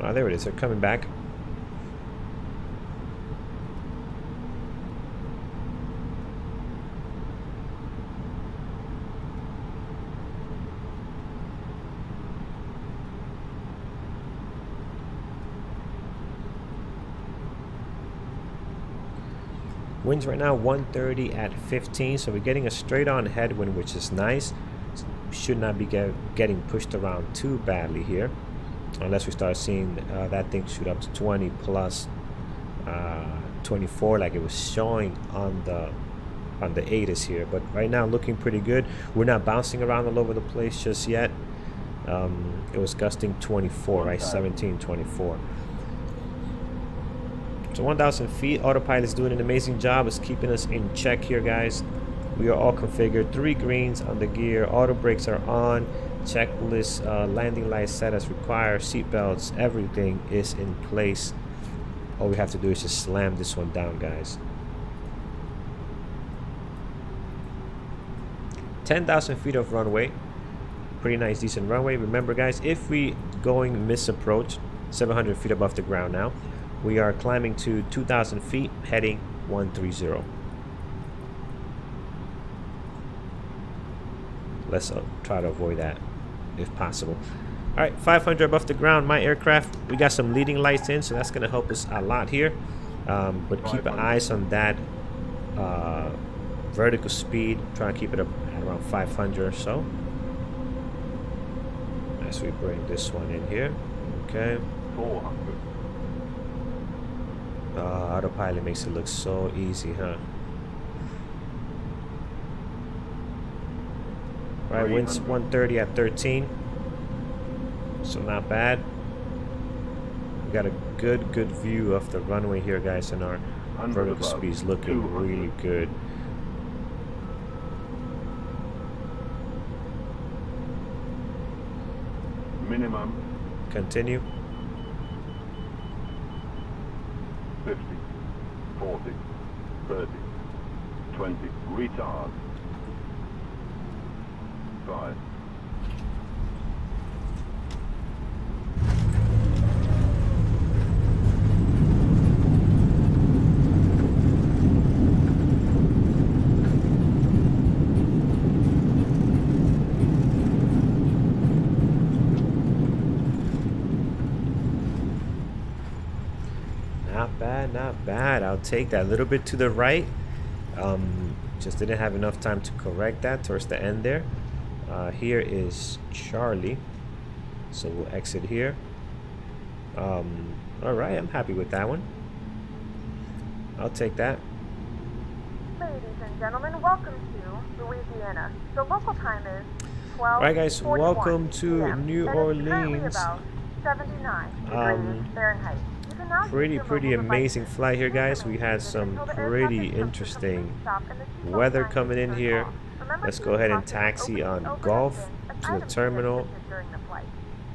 Oh, there it is. They're coming back. Winds right now 130 at 15, so we're getting a straight on headwind, which is nice. Should not be getting pushed around too badly here. Unless we start seeing that thing shoot up to 20 plus 24 like it was showing on the ATIS here. But right now looking pretty good. We're not bouncing around all over the place just yet. It was gusting 24, right? 17, 24. So 1,000 feet. Autopilot's doing an amazing job. It's keeping us in check here, guys. We are all configured. 3 greens on the gear. Auto brakes are on. Checklist, landing lights set as required, seat belts, everything is in place. All we have to do is just slam this one down, guys. 10,000 feet of runway. Pretty nice, decent runway. Remember, guys, if we going misapproach, 700 feet above the ground now, we are climbing to 2,000 feet, heading 130. Let's try to avoid that if possible. All right, 500 above the ground, my aircraft. We got some leading lights in, so that's going to help us a lot here. But keep an eyes on that vertical speed. Try to keep it up at around 500 or so. As we bring this one in here. Okay. 400. Autopilot makes it look so easy, huh? Right, winds 130 at 13. So not bad. We got a good view of the runway here, guys, and our vertical speed's looking really good. Minimum. Continue. 50, 40, 30, 20. Retard. 5. Not bad. I'll take that. A little bit to the right. Just didn't have enough time to correct that towards the end there. Here is Charlie, so we'll exit here. All right, I'm happy with that one. I'll take that. Ladies and gentlemen, welcome to Louisiana. The local time is 12:41 All right, guys, welcome to p.m. New and it's Orleans. currently about 79 degrees Fahrenheit. You can now use your Pretty mobile amazing devices flight here, guys. We to had visit some until the aircraft pretty is come to interesting complete stop and the seatbelt weather sign coming is in turned here. off. Remember Let's to go use ahead and caution taxi opening on overhead Gulf bins as to the items terminal. restricted during the flight.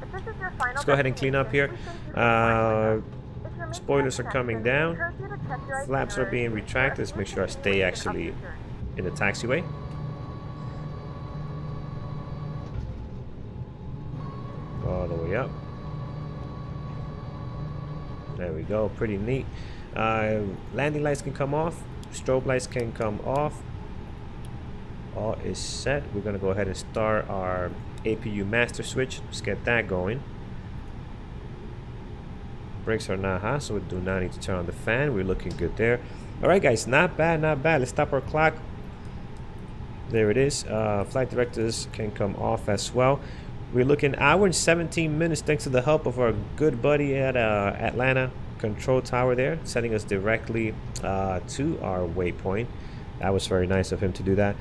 If this is your final Let's go ahead and clean up here. destination, we thank you for flying with us. If you're making Spoilers a are coming connection, down. we encourage you to check your Flaps are being itinerary retracted. Let's make sure I stay actually in the taxiway. All the way up. There we go. Pretty neat. Landing lights can come off. Strobe lights can come off. All is set. We're going to go ahead and start our APU master switch. Let's get that going. Brakes are not hot, so we do not need to turn on the fan. We're looking good there. All right, guys, not bad, not bad. Let's stop our clock. There it is. Flight directors can come off as well. We're looking hour and 17 minutes thanks to the help of our good buddy at Atlanta Control Tower there, sending us directly to our waypoint. That was very nice of him to do that.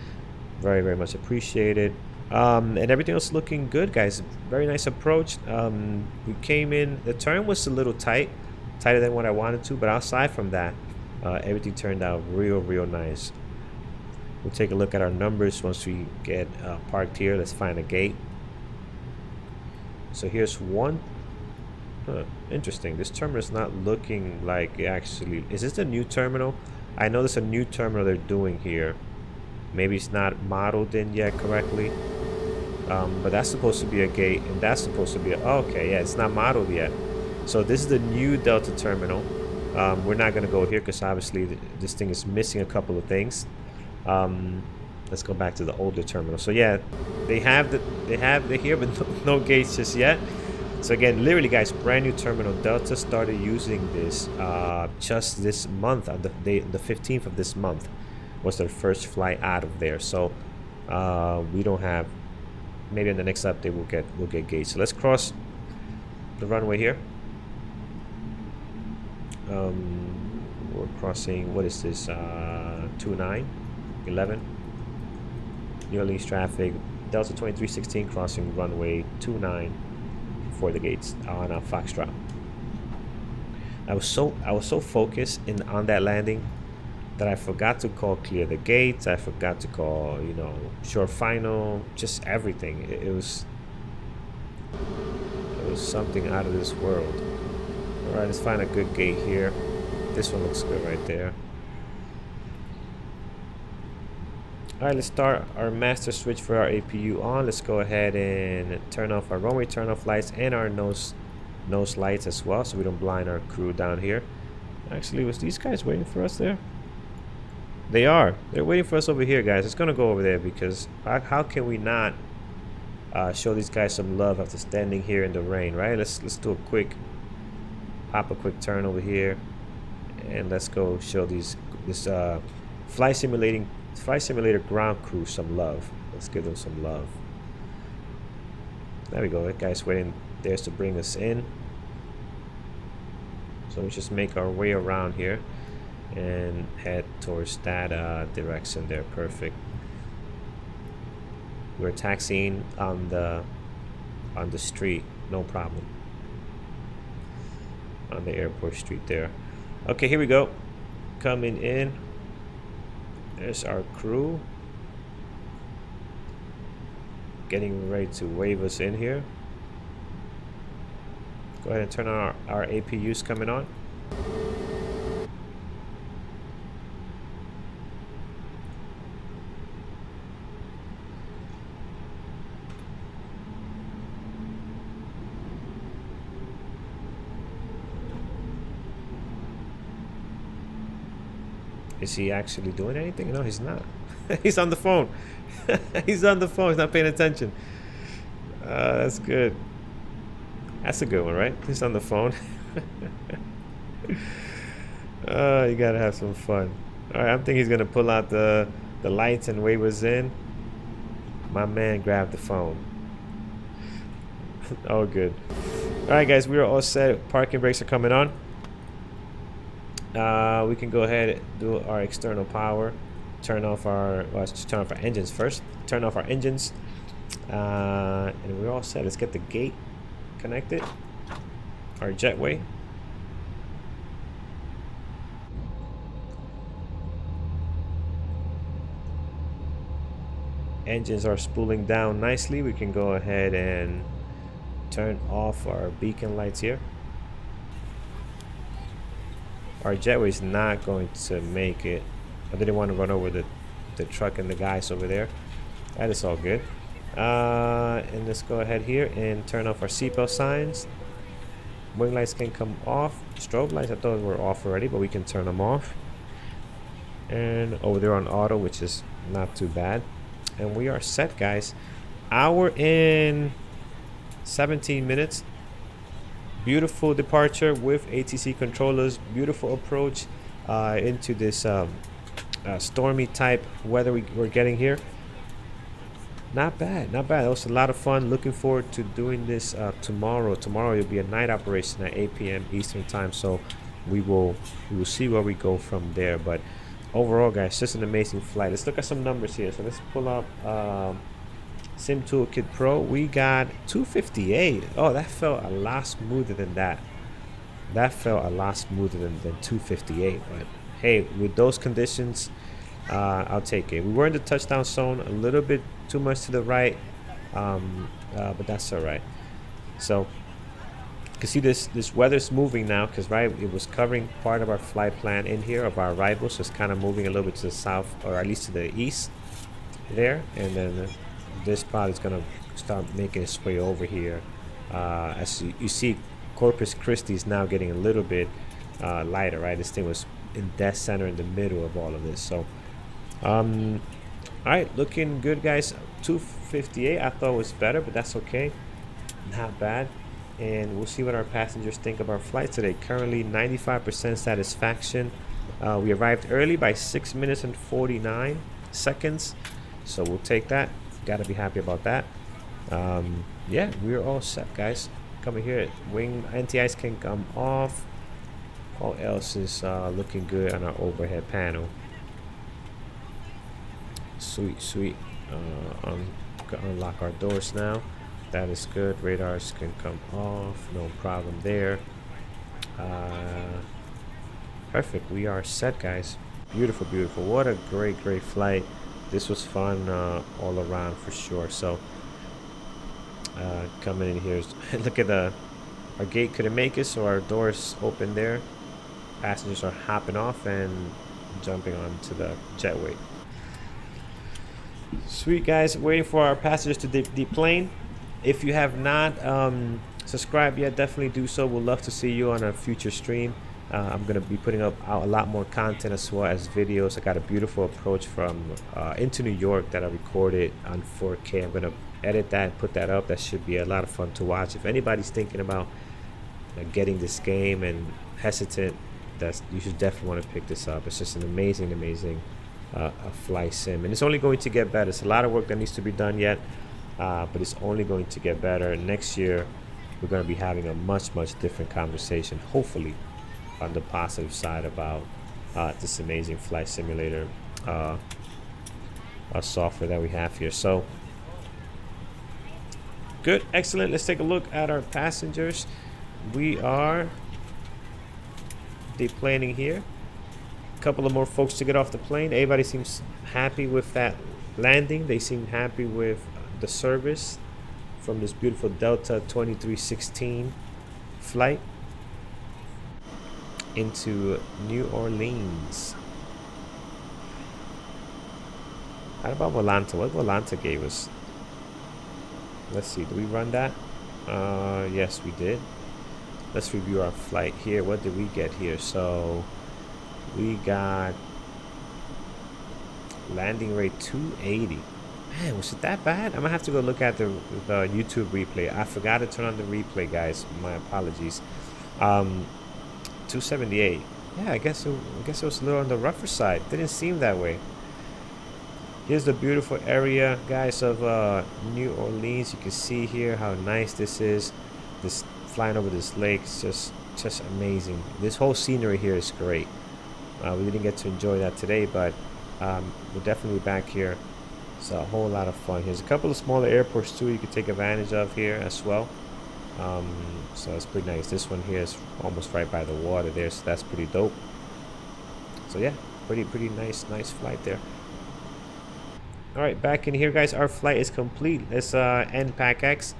Very, very much appreciated. And everything else looking good, guys. Very nice approach. We came in, the turn was a little tighter than what I wanted to, but aside from that, everything turned out real nice. We'll take a look at our numbers once we get parked here. Let's find a gate. So here's one. Interesting. This terminal is not looking like it actually. Is this the new terminal? I know there's a new terminal they're doing here. Maybe it's not modeled in yet correctly. But that's supposed to be a gate, and that's supposed to be a. Oh, okay, yeah, it's not modeled yet. So this is the new Delta terminal. We're not gonna go here because obviously this thing is missing a couple of things. Let's go back to the older terminal. So yeah, they have here, but no gates just yet. So again, literally, guys, brand new terminal. Delta started using this just this month. On the 15th of this month was their first flight out of there. So we don't have. Maybe in the next update we'll get gates. So let's cross the runway here. We're crossing. What is this? 29, 11. New Orleans traffic. Delta 2316 crossing runway 29 for the gates on Foxtrot. I was so focused on that landing that I forgot to call clear the gates. I forgot to call, short final, just everything. It was something out of this world. All right, let's find a good gate here. This one looks good right there. All right, let's start our master switch for our APU on. Let's go ahead and turn off our runway turn-off lights and our nose lights as well, so we don't blind our crew down here. Actually, was these guys waiting for us there? They are. They're waiting for us over here, guys. It's gonna go over there because how can we not show these guys some love after standing here in the rain, right? Let's do a quick turn over here, and let's go show this flight simulator ground crew some love. Let's give them some love. There we go. That guy's waiting there to bring us in. So we just make our way around here and head towards that direction there. Perfect. We're taxiing on the street, no problem. On the airport street there. Okay, here we go. Coming in. There's our crew. Getting ready to wave us in here. Go ahead and turn on our APUs coming on. Is he actually doing anything? No, he's not. He's on the phone. He's on the phone. He's not paying attention. That's good. That's a good one, right? He's on the phone. You gotta have some fun. All right, I'm thinking he's gonna pull out the lights and wave us in. My man grabbed the phone. Oh, good. All right, guys, we are all set. Parking brakes are coming on. We can go ahead and do our external power. Turn off our engines first. Turn off our engines, and we're all set. Let's get the gate connected. Our jetway. Engines are spooling down nicely. We can go ahead and turn off our beacon lights here. Our jetway is not going to make it. I didn't want to run over the truck and the guys over there. That is all good. And let's go ahead here and turn off our seatbelt signs. Wing lights can come off. Strobe lights, I thought were off already, but we can turn them off. And over there on auto, which is not too bad. And we are set, guys. Hour and 17 minutes. Beautiful departure with ATC controllers. Beautiful approach into this stormy type weather we're getting here. Not bad, not bad. That was a lot of fun. Looking forward to doing this tomorrow. Tomorrow it'll be a night operation at 8 p.m. Eastern time, so we will see where we go from there. But overall, guys, just an amazing flight. Let's look at some numbers here. So let's pull up Sim Toolkit Pro. We got 258. Oh, that felt a lot smoother than that. That felt a lot smoother than 258. But hey, with those conditions, I'll take it. We were in the touchdown zone, a little bit too much to the right, but that's all right. So you can see this weather's moving now, because right, it was covering part of our flight plan in here of our arrival, so it's kind of moving a little bit to the south, or at least to the east there, and then this pod is gonna start making its way over here. As you see, Corpus Christi is now getting a little bit lighter, right? This thing was in dead center in the middle of all of this. So all right, looking good, guys. 258 I thought was better, but that's okay, not bad. And we'll see what our passengers think of our flight today. Currently 95% satisfaction. We arrived early by 6 minutes and 49 seconds, so we'll take that. Gotta be happy about that. Yeah, we're all set, guys. Coming here, wing anti-ice can come off. All else is looking good on our overhead panel. Sweet, sweet. Unlock our doors now. That is good. Radars can come off. No problem there. Perfect. We are set, guys. Beautiful, beautiful. What a great, great flight. This was fun all around for sure. So coming in here, look at our gate couldn't make it, so our doors open there. Passengers are hopping off and jumping onto the jetway. Sweet, guys. Waiting for our passengers to deplane. If you have not subscribed yet, definitely do so. We'd love to see you on a future stream. I'm going to be putting out a lot more content as well as videos. I got a beautiful approach from into New York that I recorded on 4K. I'm going to edit that and put that up. That should be a lot of fun to watch. If anybody's thinking about getting this game and hesitant, you should definitely want to pick this up. It's just an amazing, amazing flight sim, and it's only going to get better. It's a lot of work that needs to be done yet, but it's only going to get better. Next year, we're going to be having a much, much different conversation, hopefully, on the positive side about this amazing flight simulator software that we have here. So good, excellent. Let's take a look at our passengers. We are deplaning here. A couple of more folks to get off the plane. Everybody seems happy with that landing. They seem happy with the service from this beautiful Delta 2316 flight into New Orleans. How about Volanta? What Volanta gave us? Let's see, did we run that? Yes, we did. Let's review our flight here. What did we get here? So we got landing rate 280. Man, was it that bad? I'm gonna have to go look at the YouTube replay. I forgot to turn on the replay, guys. My apologies. 278. Yeah, I guess it was a little on the rougher side. Didn't seem that way. Here's the beautiful area, guys, of New Orleans. You can see here how nice this is. This flying over this lake is just amazing. This whole scenery here is great. We didn't get to enjoy that today, but we're definitely back here. It's a whole lot of fun. Here's a couple of smaller airports too you can take advantage of here as well. So it's pretty nice. This one here is almost right by the water there, so that's pretty dope. So yeah, pretty nice flight there. All right, back in here, guys. Our flight is complete. Let's end PACX.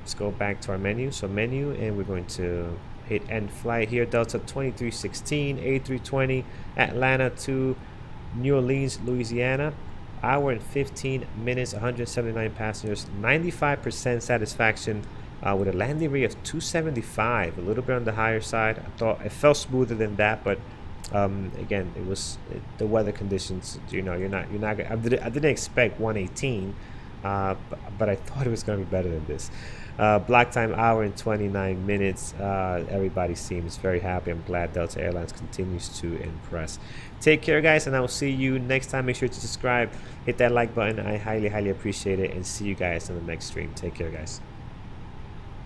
Let's go back to our menu. So menu, and we're going to hit end flight here. Delta 2316 A320 Atlanta to New Orleans, Louisiana. Hour and 15 minutes, 179 passengers, 95% satisfaction with a landing rate of 275. A little bit on the higher side. I thought it felt smoother than that, but again, it was the weather conditions. You know, you're not. I didn't expect 118, but I thought it was going to be better than this. Block time hour and 29 minutes. Everybody seems very happy. I'm glad Delta Airlines continues to impress. Take care, guys, and I will see you next time. Make sure to subscribe, hit that like button. I highly appreciate it, and see you guys in the next stream. Take care, guys.